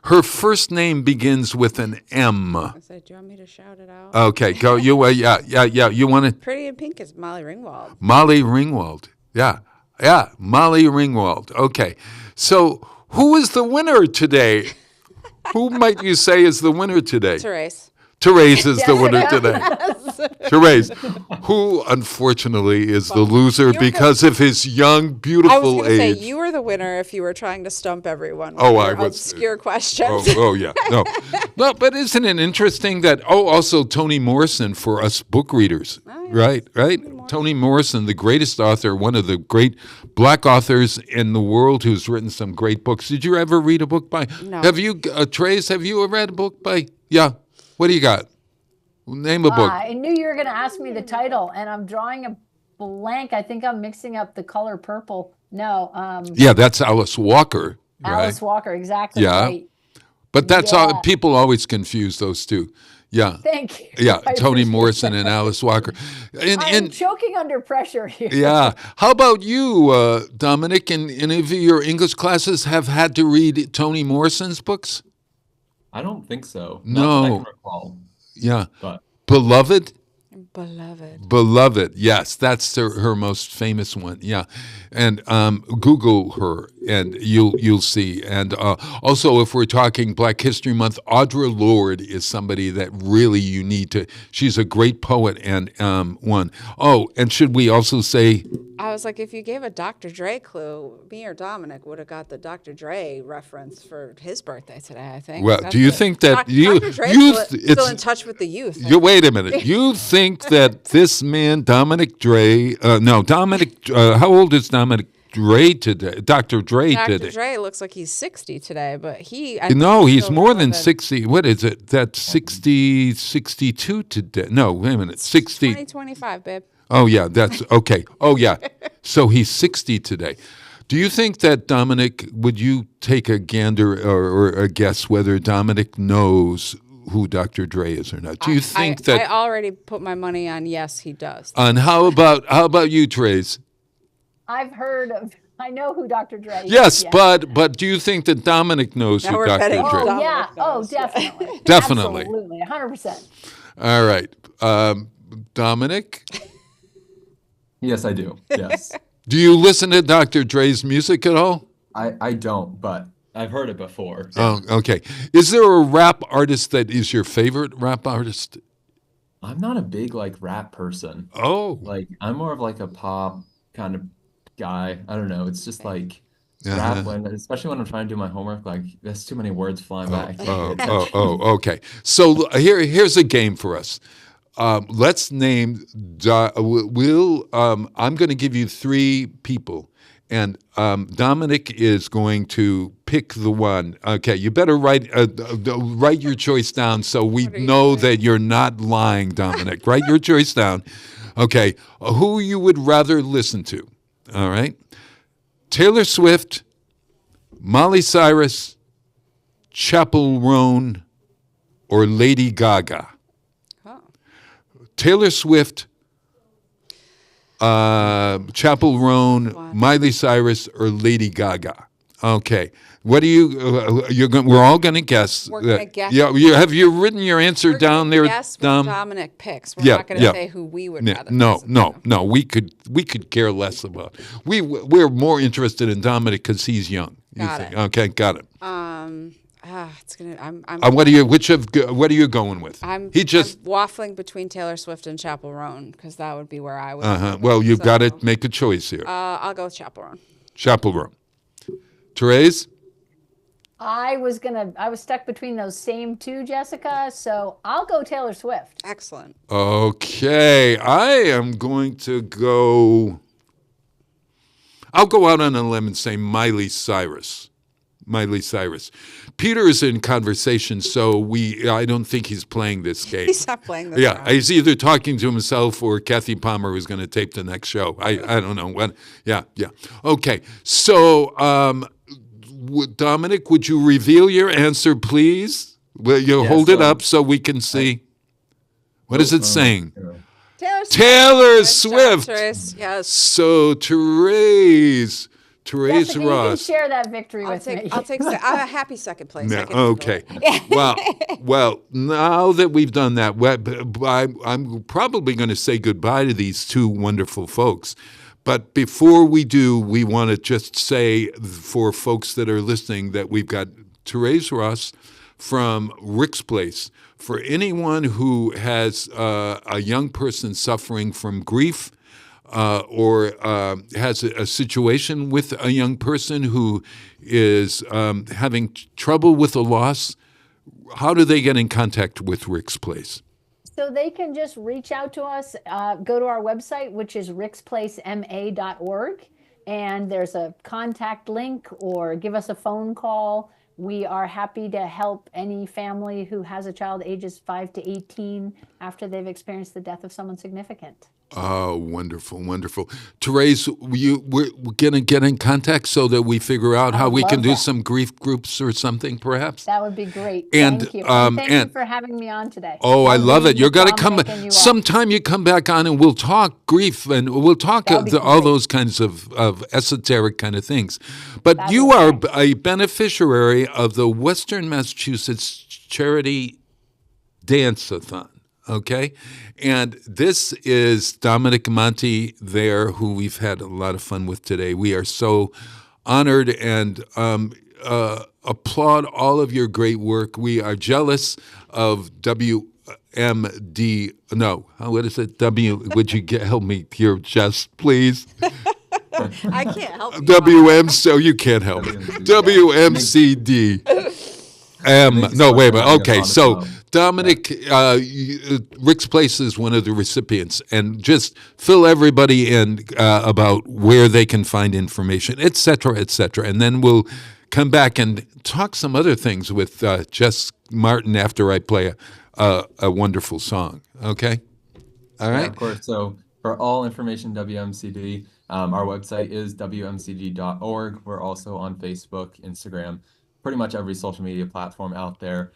Her first name begins with an M. I said, do you want me to shout it out? Okay, go. Yeah. You want to? Pretty in Pink is Molly Ringwald. Molly Ringwald. Yeah. Molly Ringwald. Okay. So who is the winner today? Who might you say is the winner today? Therese is the winner today. Therese, who unfortunately is the loser because of his young, beautiful I was going to say, age. you were the winner if you were trying to stump everyone with I your was obscure questions. Yeah. No, but isn't it interesting that, also Toni Morrison for us book readers, right? Toni Morrison, the greatest author, one of the great black authors in the world who's written some great books. Did you ever read a book by? No. Have you, Therese, have you ever read a book by? Yeah. What do you got? Name a book. I knew you were going to ask me the title, and I'm drawing a blank. I think I'm mixing up The Color Purple. No. Yeah, that's Alice Walker. Alice Walker, exactly. Yeah. Right. But that's all, people always confuse those two. Yeah. Thank you. Yeah, Toni Morrison and Alice Walker. I'm choking under pressure here. Yeah. How about you, Dominic? In any of your English classes have had to read Toni Morrison's books? I don't think so. No. Not that I can recall. Yeah. But. Beloved? Beloved. Yes, that's her most famous one. Yeah, and Google her, and you'll see. And also, if we're talking Black History Month, Audre Lorde is somebody that really you need to. She's a great poet and one. Oh, and should we also say? I was like, if you gave a Dr. Dre clue, me or Dominic would have got the Dr. Dre reference for his birthday today, I think. Well, do you think that Dr. Dre's still in touch with the youth? Wait a minute. You think that this man, Dominic Dre, how old is Dominic Dre today? Dr. Dre today. Dr. Dre looks like he's 60 today, but he's more than 60. What is it? That's 60, 62 today. No, wait a minute. 60. 2025, babe. Oh, yeah, that's okay. Oh, yeah. So he's 60 today. Do you think that Dominic, would you take a gander or a guess whether Dominic knows who Dr. Dre is or not? Do you think that? I already put my money on yes, he does. And how about you, Therese? I know who Dr. Dre is. Yes, but do you think that Dominic knows who Dr. Dre is? Oh, yeah. Oh, definitely. Definitely. Absolutely. 100%. All right. Dominic? Yes, I do. Yes. Do you listen to Dr. Dre's music at all? I don't, but I've heard it before. Oh, okay. Is there a rap artist that is your favorite rap artist? I'm not a big rap person. Oh. I'm more of a pop kind of guy. I don't know. It's just rap especially when I'm trying to do my homework, there's too many words flying by. Okay. So here's a game for us. Let's name. I'm going to give you 3 people, and Dominic is going to pick the one. Okay, you better write your choice down so we know that you're not lying, Dominic. Write your choice down. Okay, who you would rather listen to? All right, Taylor Swift, Molly Cyrus, Chappell Roan, or Lady Gaga? Oh. Taylor Swift, Chappell Roan, Miley Cyrus, or Lady Gaga? Okay. What do you? We're all going to guess. We're going to guess. Yeah. Have you written your answer down there? Yes, Dominic picks. We're not going to say who we would rather. No. We could care less about. We're more interested in Dominic because he's young. Got it. Okay, got it. It's gonna. What are you going with? I'm waffling between Taylor Swift and Chappell Roan because that would be where I would. Well, you've got to make a choice here. I'll go with Chappell Roan. Chappell Roan. Therese? I was stuck between those same two, Jessica, so I'll go Taylor Swift. Excellent. Okay, I am going to go. I'll go out on a limb and say Miley Cyrus. Miley Cyrus. Peter is in conversation, so I don't think he's playing this game. He's not playing this Yeah, round. he's either talking to himself or Kathy Palmer, who's going to tape the next show. I don't know when. Yeah. Okay, so Dominic, would you reveal your answer, please? Will you hold it up so we can see? What is it saying? Taylor Swift. Therese, yes. So Therese Jessica, Ross. you can share that victory with me. I'll take. I'm a happy second place. Yeah, okay. Well, now that we've done that, I'm probably going to say goodbye to these two wonderful folks. But before we do, we want to just say for folks that are listening that we've got Therese Ross from Rick's Place. For anyone who has a young person suffering from grief or has a situation with a young person who is having trouble with a loss, how do they get in contact with Rick's Place? So they can just reach out to us, go to our website, which is ricksplacema.org, and there's a contact link, or give us a phone call. We are happy to help any family who has a child ages 5 to 18 after they've experienced the death of someone significant. Oh, wonderful, wonderful. Therese, we're going to get in contact so that we figure out how we can do some grief groups or something, perhaps? That would be great. And, thank you. Thank you for having me on today. Oh, I love it. You're going to come. Sometime you come back on and we'll talk grief and we'll talk all those kinds of esoteric kind of things. But you are a beneficiary of the Western Massachusetts Charity Dance-a-thon. Okay, and this is Dominic Monti there, who we've had a lot of fun with today. We are so honored and applaud all of your great work. We are jealous of WMD. No, what is it? Would you help me here, Jess, please? I can't help you. So you can't help me. WMCD. No, wait a minute. Okay, so Dominic, Rick's Place is one of the recipients, and just fill everybody in about where they can find information, et cetera, and then we'll come back and talk some other things with Jess Martin after I play a wonderful song. Okay? All right? Yeah, of course. So for all information, WMCD, our website is WMCD.org. We're also on Facebook, Instagram, pretty much every social media platform out there.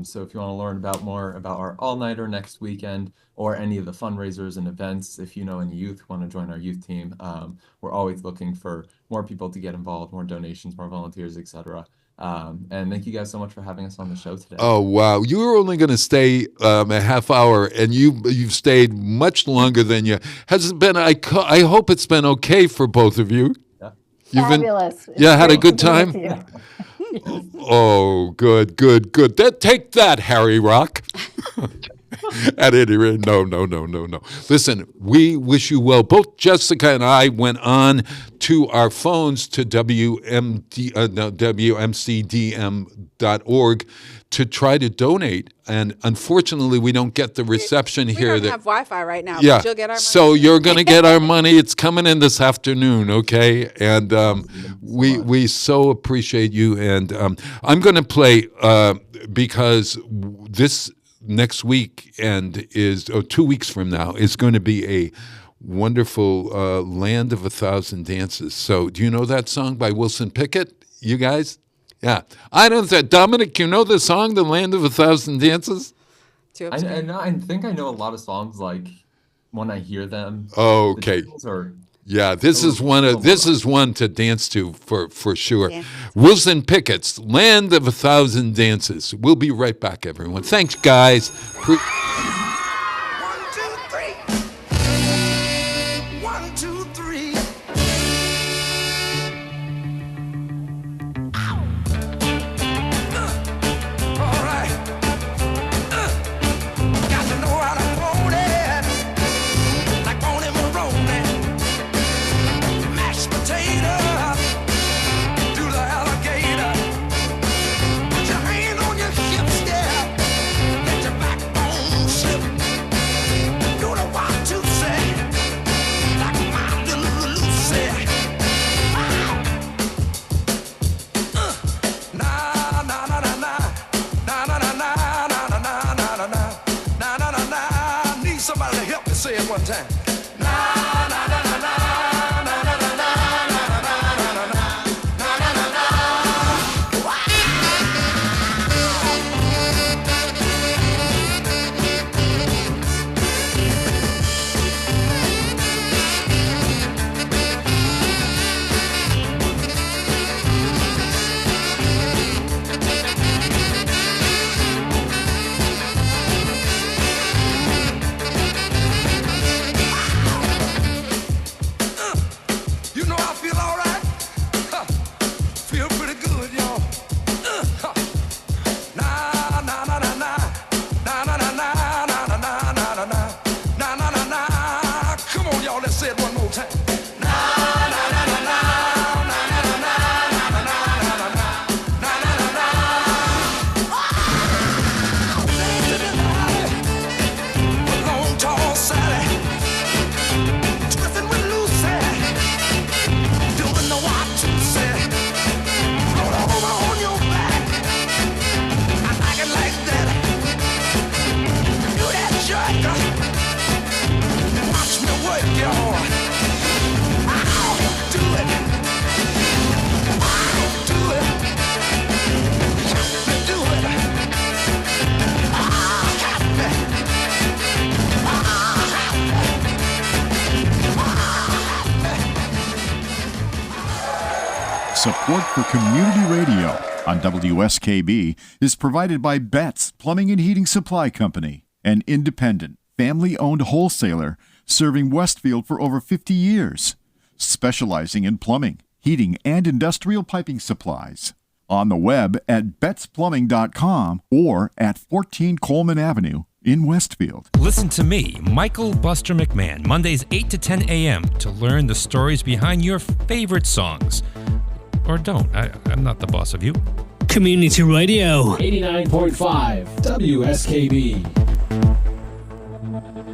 So if you want to learn more about our all-nighter next weekend or any of the fundraisers and events, if you know any youth who want to join our youth team, we're always looking for more people to get involved, more donations, more volunteers, etc. And thank you guys so much for having us on the show today. Oh, wow. You were only going to stay a half hour, and you've stayed much longer than you. Has it been, I hope it's been okay for both of you. Yeah. Fabulous. Had a good time? Oh, good. Take that, Harry Rock. At any rate, no. Listen, we wish you well. Both Jessica and I went on to our phones to WMCDM.org to try to donate. And unfortunately, we don't get the reception here. We don't have Wi-Fi right now, yeah, but you'll get our money. So you're going to get our money. It's coming in this afternoon, okay? And we so appreciate you. And I'm going to play because this next week and 2 weeks from now is going to be a wonderful Land of a Thousand Dances. So do you know that song by Wilson Pickett? You guys? Yeah. I don't say, Dominic, you know the song, The Land of a Thousand Dances? I think I know a lot of songs, like, when I hear them. Oh, okay. Yeah, this is one to dance to for sure. Yeah. Wilson Pickett's Land of a Thousand Dances. We'll be right back, everyone. Thanks, guys. 1, 2, 3. 1, 2, 3. All right. Got to know how to hold it. Like Bonnie Maroney. Mashed potato. Do the alligator. Put your hand on your hips, yeah. Let your backbone slip. Do the 1, 2, say. Like my little Lucy. Na na na na na. Na na na na na na na na na na. Na na na na. Need somebody to help me say it one time. Na na na na na. Na na na na. Na na na na na. Na na na na. You know I feel all right. Feel pretty good, y'all. Na na na na na. Na na na na na na na na na na. Na na na na. Come on, y'all, let's say it one more time. Na na na na na. Na na na na na na na na na. Na na na na. Dance to the valley. Long tall Sally. Twisting with Lucy. Doing the 1, 2, say. Roll over on your back. I like it like that. Do that jerk. Watch me work, y'all. I'll do it. I'll do it. Got to do it. Got me. Support for community radio on WSKB is provided by Betts Plumbing and Heating Supply Company, an independent, family-owned wholesaler serving Westfield for over 50 years, specializing in plumbing, heating, and industrial piping supplies. On the web at bettsplumbing.com or at 14 Coleman Avenue in Westfield. Listen to me, Michael Buster McMahon, Mondays 8 to 10 a.m. to learn the stories behind your favorite songs. Or don't. I'm not the boss of you. Community Radio. 89.5 WSKB.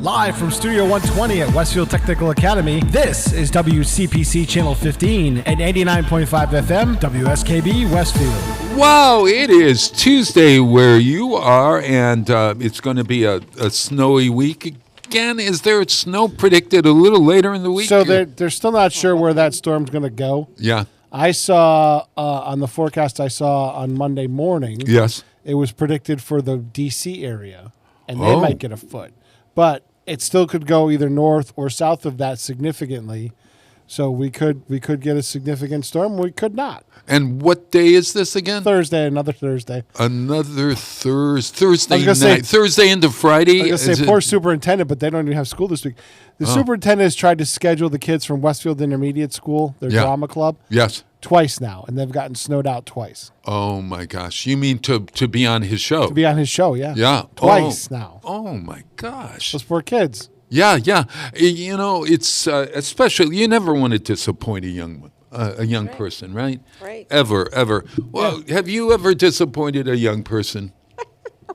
Live from Studio 120 at Westfield Technical Academy, this is WCPC Channel 15 at 89.5 FM, WSKB Westfield. Wow, it is Tuesday where you are, and it's going to be a snowy week. Again, is there snow predicted a little later in the week? So they're still not sure where that storm's going to go. Yeah. I saw on the forecast I saw on Monday morning. Yes. It was predicted for the D.C. area, and they might get a foot. But it still could go either north or south of that significantly. So we could get a significant storm. We could not. And what day is this again? Thursday, another Thursday. Another Thursday night. Thursday into Friday. I was going to say, poor superintendent, but they don't even have school this week. The superintendent has tried to schedule the kids from Westfield Intermediate School, their drama club. Yes. Twice now, and they've gotten snowed out twice. Oh, my gosh. You mean to be on his show? To be on his show, yeah. Yeah. Twice now. Oh, my gosh. Those poor kids. Yeah, yeah. You know, it's especially, you never want to disappoint a young person, right? Right. Ever. Well, have you ever disappointed a young person?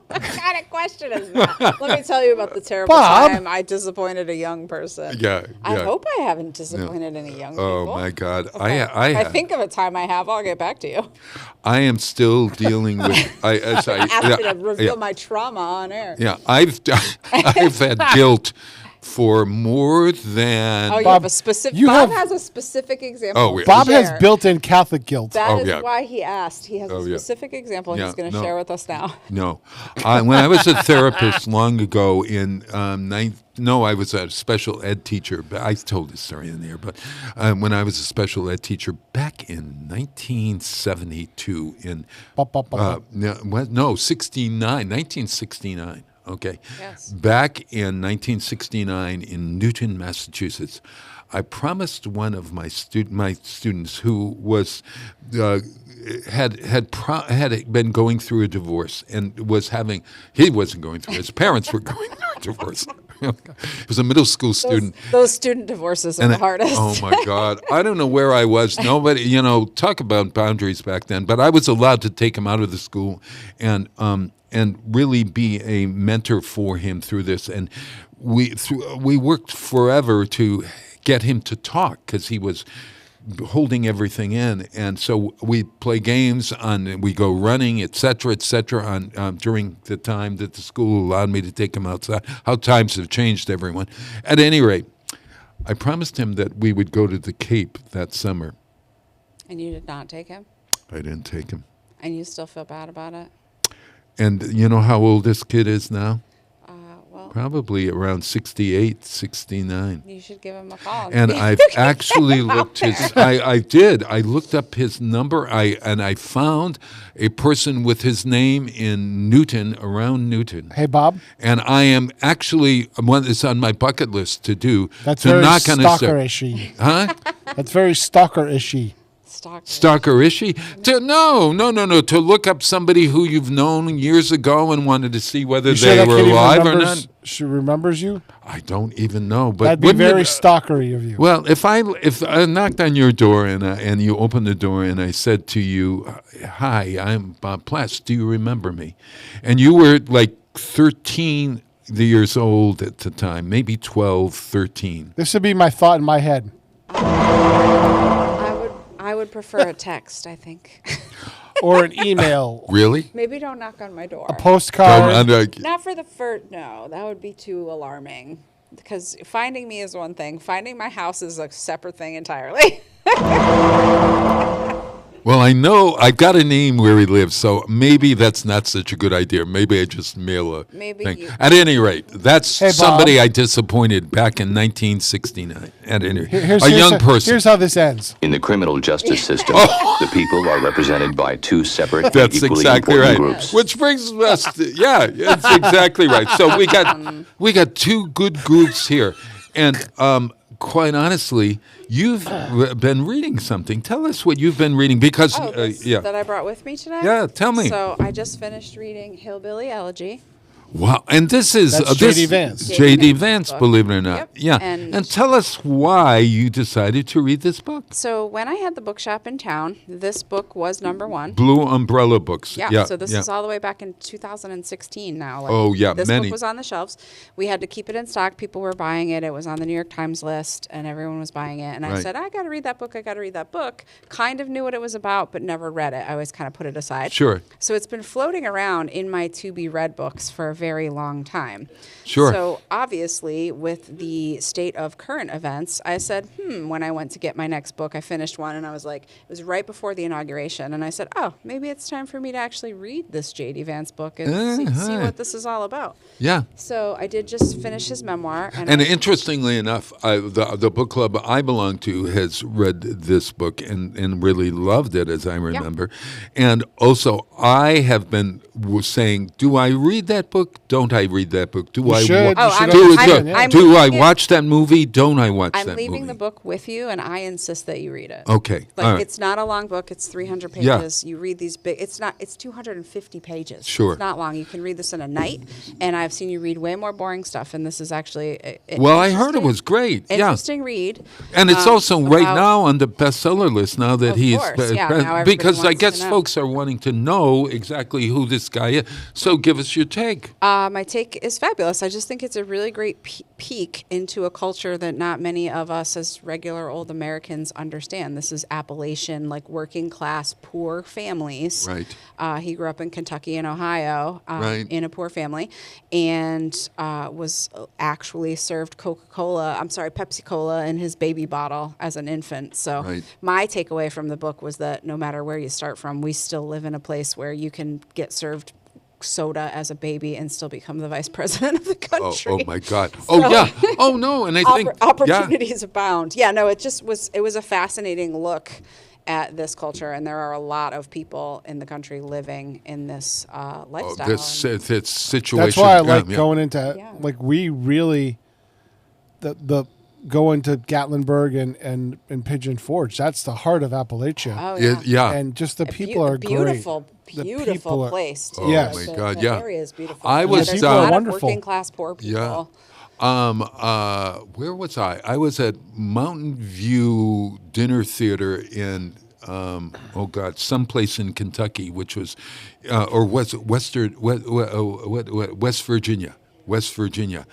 What kind of question is that? Let me tell you about the terrible time I disappointed a young person. Yeah. I hope I haven't disappointed any young people. Oh, my God. Okay. I think of a time I have. I'll get back to you. I am still dealing with... Ask me to reveal my trauma on air. Yeah, I've had guilt for more than. Oh, you Bob, have a specific. you Bob have- has a specific example. Oh, yeah. to Bob has share. built-in Catholic guilt. That is yeah. why he asked. He has Oh, a yeah. specific example Yeah, he's going to no. share with us now. No. When I was a therapist long ago in I was a special ed teacher. But I told this story in there, but when I was a special ed teacher back in 1972 in 1969. Okay. Yes. Back in 1969 in Newton, Massachusetts, I promised one of my students who was had been going through a divorce and he wasn't going through, his parents were going through a divorce. He was a middle school student. Those student divorces are the hardest. Oh my God. I don't know where I was. Nobody, talk about boundaries back then, but I was allowed to take him out of the school and really be a mentor for him through this. And we worked forever to get him to talk because he was holding everything in, and so we play games we go running, etc., during the time that the school allowed me to take him outside. How times have changed, everyone. At any rate, I promised him that we would go to the Cape that summer. And you did not take him? I didn't take him. And you still feel bad about it? And you know how old this kid is now? Well, probably around 68, 69. You should give him a call. And I've actually looked I did. I looked up his number. I found a person with his name in Newton, around Newton. Hey, Bob. And I am actually it's on my bucket list to do. That's to very knock on his door. stalker-ishy. Huh? That's very stalker-ishy. Stalker-ishy? No. To look up somebody who you've known years ago and wanted to see whether they were alive or not. She remembers you? I don't even know. But that'd be very stalkery of you. Well, if I knocked on your door and you opened the door and I said to you, "Hi, I'm Bob Platts. Do you remember me?" And you were like 13 years old at the time, maybe 12, 13. This would be my thought in my head. I would prefer a text, I think. Or an email. Really? Maybe don't knock on my door. A postcard. Not for the first. No, that would be too alarming. Because finding me is one thing. Finding my house is a separate thing entirely. Well, I know I've got a name where he lives, so maybe that's not such a good idea. Maybe I just mail a thing. At any rate, that's somebody I disappointed back in 1969. At any rate, a young person. Here's how this ends. In the criminal justice system, the people are represented by two separate That's equally exactly important right. groups. Which brings us to, that's exactly right. So we got two good groups here. And quite honestly, you've been reading something. Tell us what you've been reading because that I brought with me today? Yeah, tell me. So I just finished reading Hillbilly Elegy. Wow, and this is J.D. Vance. J.D. Vance, believe it or not. Yep. Yeah, and tell us why you decided to read this book. So when I had the bookshop in town, this book was number one. Blue Umbrella Books. Yeah. So this is all the way back in 2016 now. This book was on the shelves. We had to keep it in stock. People were buying it. It was on the New York Times list, and everyone was buying it. And I said, I got to read that book. Kind of knew what it was about, but never read it. I always kind of put it aside. Sure. So it's been floating around in my to-be-read books for a very long time. Sure. So obviously, with the state of current events, I said, when I went to get my next book, I finished one, and I was like, it was right before the inauguration, and I said, maybe it's time for me to actually read this J.D. Vance book and see what this is all about. Yeah. So I did just finish his memoir. And interestingly enough, the book club I belong to has read this book and really loved it, as I remember. Yeah. And also, I have been saying, do I read that book? Don't I read that book? Do I watch that movie? Don't I watch that movie? I'm leaving the book with you, and I insist that you read it. Okay. It's not a long book. It's 300 pages. Yeah. You read these big. It's 250 pages. Sure. It's not long. You can read this in a night, and I've seen you read way more boring stuff, and this is actually I heard it was great. Interesting read. And it's also right now on the bestseller list now that he's now because I guess folks are wanting to know exactly who this guy is. So give us your take. My take is fabulous. I just think it's a really great peek into a culture that not many of us as regular old Americans understand. This is Appalachian, like working class, poor families. Right. He grew up in Kentucky and Ohio Right. in a poor family and was actually served Pepsi-Cola in his baby bottle as an infant. So Right. my takeaway from the book was that no matter where you start from, we still live in a place where you can get served soda as a baby and still become the vice president of the country. Oh my God. Oh yeah. Oh no. And I think opportunities abound. Yeah, no, it was a fascinating look at this culture, and there are a lot of people in the country living in this lifestyle. This situation. That's why I like going into like we really the going to Gatlinburg and Pigeon Forge. That's the heart of Appalachia. Oh yeah. Yeah. And just the people are beautiful, great. beautiful place. Too. Oh Yes. my God. The Yeah. area is beautiful. I was There's a lot of wonderful. working class poor people. Yeah. Where was I? I was at Mountain View Dinner Theater in someplace in Kentucky, which was West Virginia. West Virginia.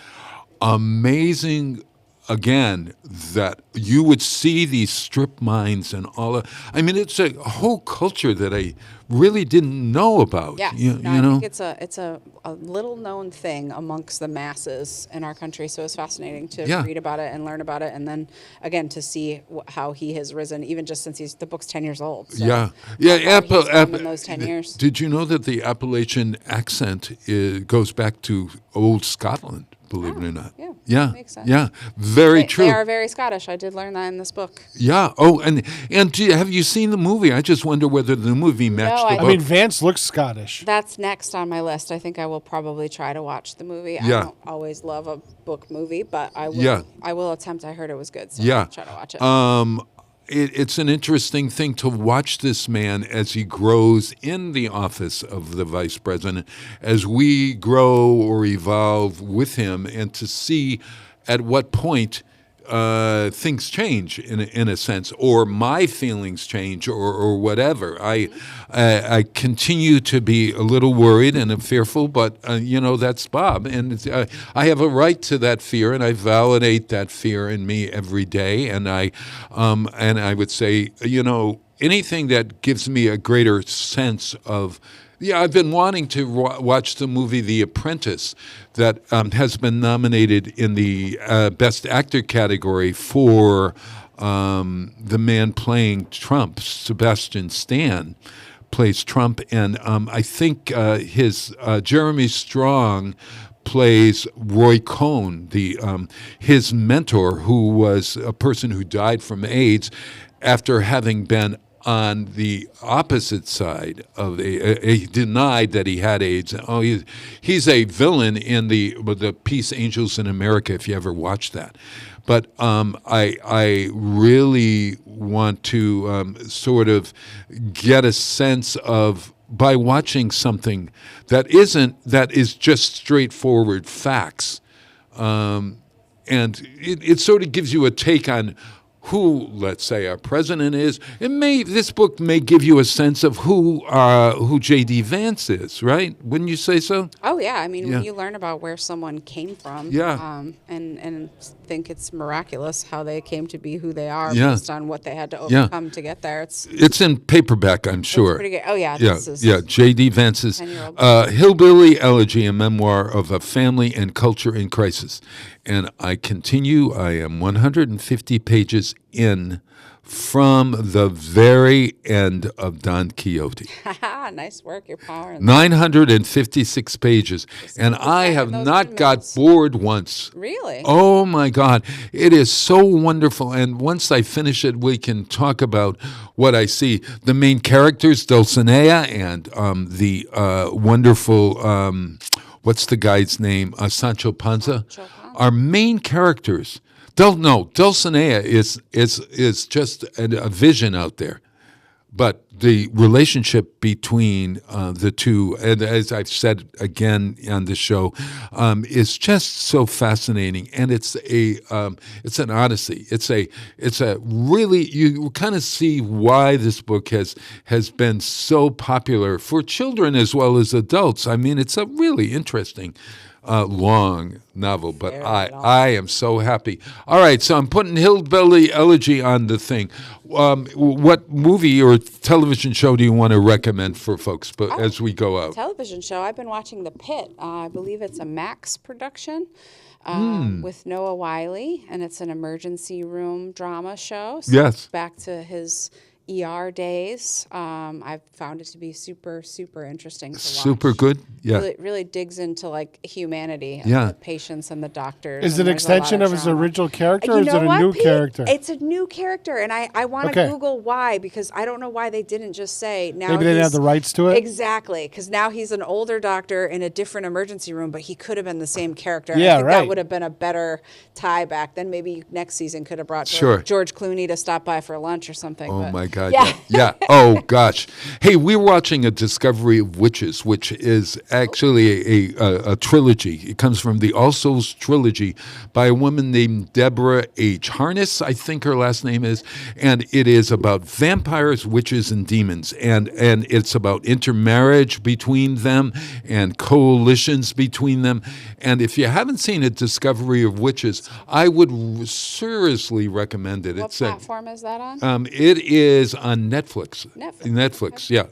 Amazing. Again, that you would see these strip mines and all of. I mean, it's a whole culture that I really didn't know about. Yeah, you I know. think it's a little known thing amongst the masses in our country. So it's fascinating to read about it and learn about it, and then again to see how he has risen, even just since the book's 10 years old. So Yeah. in those 10 years. Did you know that the Appalachian accent goes back to old Scotland? Believe it or not. Yeah. Yeah. Makes sense. Yeah. Very true. They are very Scottish. I did learn that in this book. Yeah. Oh, and have you seen the movie? I just wonder whether the movie matched the book. I mean, Vance looks Scottish. That's next on my list. I think I will probably try to watch the movie. Yeah. I don't always love a book movie, but I will. Yeah. I will attempt. I heard it was good, so Yeah. I'll try to watch it. It's an interesting thing to watch this man as he grows in the office of the vice president, as we grow or evolve with him, and to see at what point things change in a sense, or my feelings change, or whatever. I continue to be a little worried and fearful, but that's Bob, and I have a right to that fear, and I validate that fear in me every day. And I would say, anything that gives me a greater sense of. Yeah, I've been wanting to watch the movie The Apprentice that has been nominated in the Best Actor category for the man playing Trump. Sebastian Stan plays Trump, and I think his Jeremy Strong plays Roy Cohn, his mentor, who was a person who died from AIDS after having been on the opposite side of he denied that he had AIDS. Oh, he's a villain in the Peace Angels in America, if you ever watched that. But I really want to sort of get a sense of, by watching something that is just straightforward facts, and it sort of gives you a take on who, let's say, our president is. This book may give you a sense of who J.D. Vance is, right? Wouldn't you say so? Oh yeah, I mean, when you learn about where someone came from, and think it's miraculous how they came to be who they are based on what they had to overcome to get there. It's in paperback, I'm sure. It's pretty good. Oh yeah, J.D. Vance's Hillbilly Elegy, a memoir of a family and culture in crisis. And I continue. I am 150 pages in from the very end of Don Quixote. Nice work. You're powering. 956 pages. And I have not got bored once. Really? Oh, my God. It is so wonderful. And once I finish it, we can talk about what I see. The main characters, Dulcinea, and the wonderful, what's the guy's name? Sancho Panza. Our main characters. Dulcinea is just a vision out there. But the relationship between the two, and as I've said again on the show, is just so fascinating. And it's an odyssey. It's a really, you kind of see why this book has been so popular for children as well as adults. I mean, it's a really interesting long novel, but I am so happy. All right, so I'm putting Hillbilly Elegy on the thing. What movie or television show do you want to recommend for folks as we go out? Television show. I've been watching The Pit. I believe it's a Max production with Noah Wyle, and it's an emergency room drama show. So yes. Back to his ER days. I've found it to be super, super interesting to watch. Super good? Yeah. Really digs into like humanity of Yeah. the patients and the doctors. Is it an extension of his original character, or is it a new character? It's a new character, and I want to Okay. Google why, because I don't know why they didn't just say now. Maybe they didn't have the rights to it? Exactly, because now he's an older doctor in a different emergency room, but he could have been the same character. Yeah, I think right. that would have been a better tie back. Then maybe next season could have brought George Clooney to stop by for lunch or something. Oh, but my God. Yeah. Yeah. Oh, gosh. Hey, we're watching A Discovery of Witches, which is actually a trilogy. It comes from the All Souls trilogy by a woman named Deborah H. Harness, I think her last name is. And it is about vampires, witches, and demons. And it's about intermarriage between them and coalitions between them. And if you haven't seen A Discovery of Witches, I would seriously recommend it. What platform is that on? It is on Netflix. Netflix, yeah.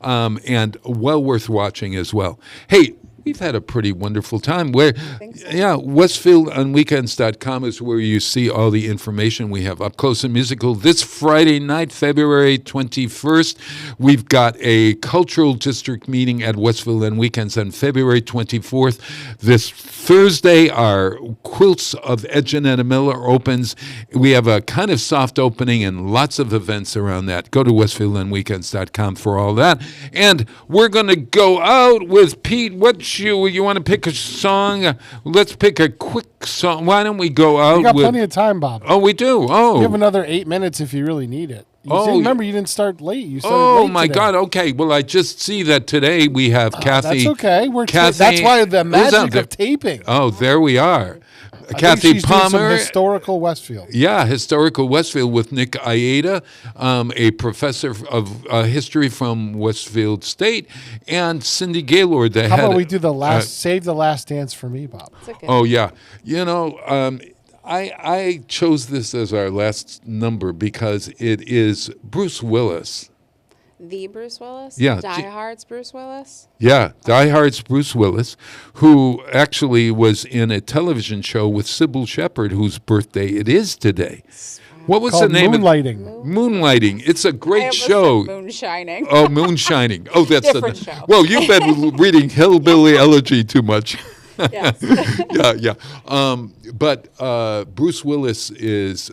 And well worth watching as well. Hey, we've had a pretty wonderful time. Westfieldonweekends.com is where you see all the information we have up close and musical. This Friday night, February 21st, we've got a cultural district meeting at Westfield on Weekends on February 24th. This Thursday, our Quilts of Edgenetta Miller opens. We have a kind of soft opening and lots of events around that. Go to westfieldonweekends.com for all that. And we're going to go out with Pete. You want to pick a song? Let's pick a quick song. Why don't we go out We got plenty of time, Bob. Oh, we do? Oh. You have another 8 minutes if you really need it. Remember, you didn't start late. You started Oh, late my today. God. Okay. Well, I just see that today we have Kathy. That's okay. Kathy, that's why the who's out magic there? of taping. Oh, there we are. I Kathy think she's doing some Palmer. historical Westfield. Yeah, historical Westfield with Nick Ieda, a professor of history from Westfield State, and Cindy Gaylord. How about we do the last, save the last dance for me, Bob? Oh, yeah. You know, I chose this as our last number because it is Bruce Willis. The Bruce Willis? Yeah. Die Hard's Bruce Willis? Yeah, Die Hard's Bruce Willis, who actually was in a television show with Sybil Shepherd, whose birthday it is today. What was Called the name? Moonlighting. Moonlighting. It's a great show. Moonshining. Oh, Moonshining. Oh, that's Different show. Well, you've been reading Hillbilly Elegy too much. Yes. Yeah. But Bruce Willis is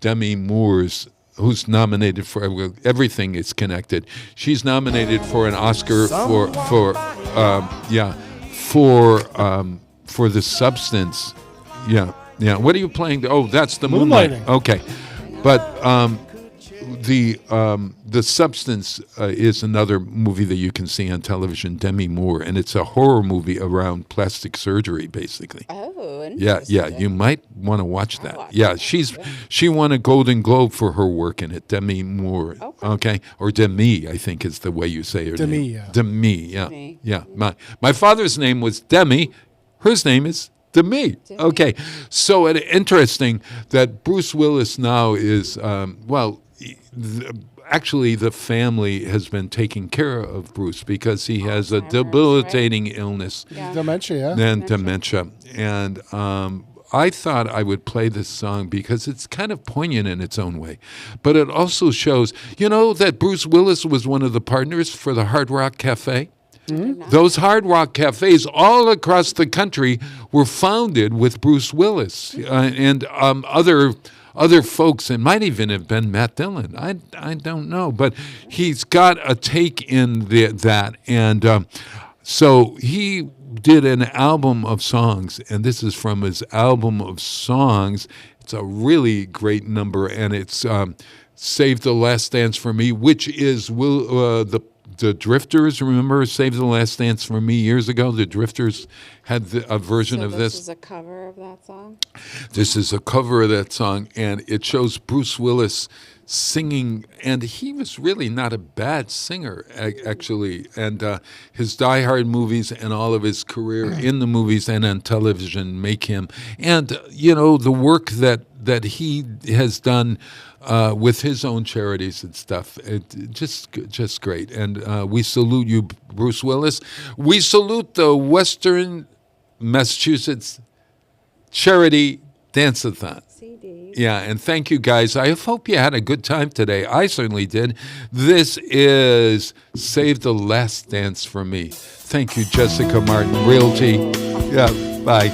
Demi Moore's, who's nominated for everything is connected. She's nominated for an Oscar for The Substance. Yeah. What are you playing? Oh, that's the Moonlighting. Okay, but the Substance is another movie that you can see on television. Demi Moore, and it's a horror movie around plastic surgery, basically. Oh, interesting. Yeah. You might want to watch that. She won a Golden Globe for her work in it. Demi Moore. Okay, or Demi, I think is the way you say her Demi, name. yeah. Demi. Yeah. My father's name was Demi. Hers name is Demi. Okay, so it's interesting that Bruce Willis now is actually, the family has been taking care of Bruce because he has a debilitating illness. Dementia, Dementia. And I thought I would play this song because it's kind of poignant in its own way. But it also shows, that Bruce Willis was one of the partners for the Hard Rock Cafe? Mm-hmm. Those Hard Rock Cafes all across the country were founded with Bruce Willis and other folks. It might even have been Matt Dillon. I don't know, but he's got a take in that, and so he did an album of songs, and this is from his album of songs. It's a really great number, and it's Save the Last Dance for Me, which is the Drifters. Remember Save the Last Dance for Me years ago? The Drifters had a version of this. This is a cover of that song? This is a cover of that song, and it shows Bruce Willis singing, and he was really not a bad singer, actually. And his Die Hard movies and all of his career in the movies and on television make him. And, the work that he has done with his own charities and stuff, just great. And we salute you, Bruce Willis. We salute the Western Massachusetts Charity Dance-a-thon. Yeah, and thank you guys. I hope you had a good time today. I certainly did. This is Save the Last Dance for Me. Thank you, Jessica Martin, Realty. Yeah, bye.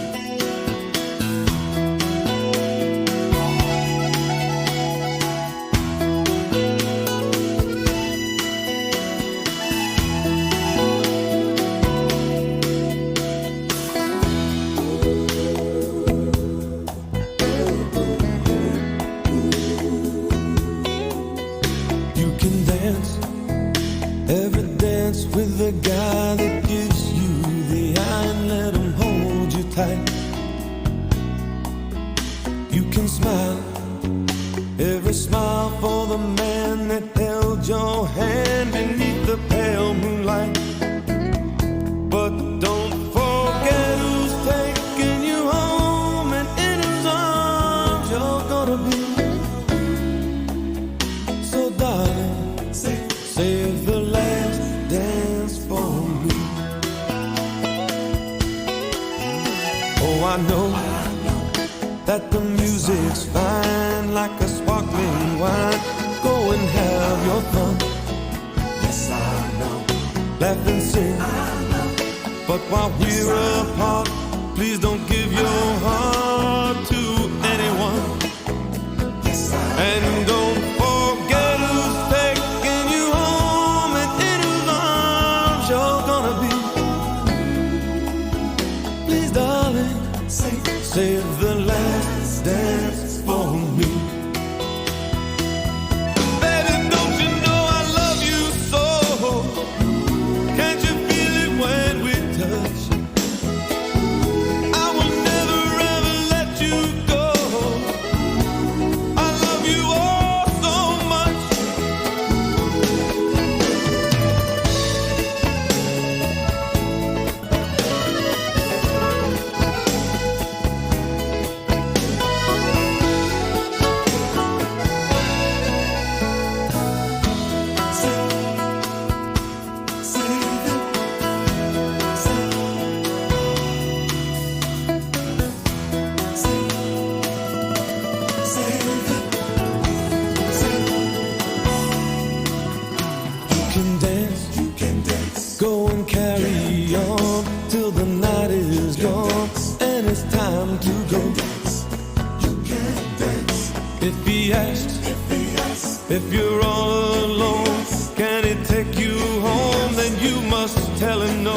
If you're all alone, can it take you home? Then you must tell him no.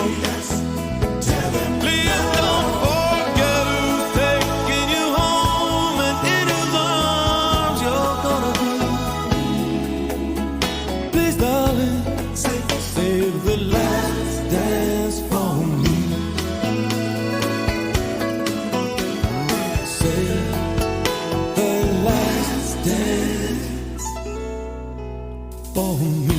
Please don't forget who's taking you home, and in his arms you're gonna be. Please, darling, save the last dance for me. Save the last dance for me.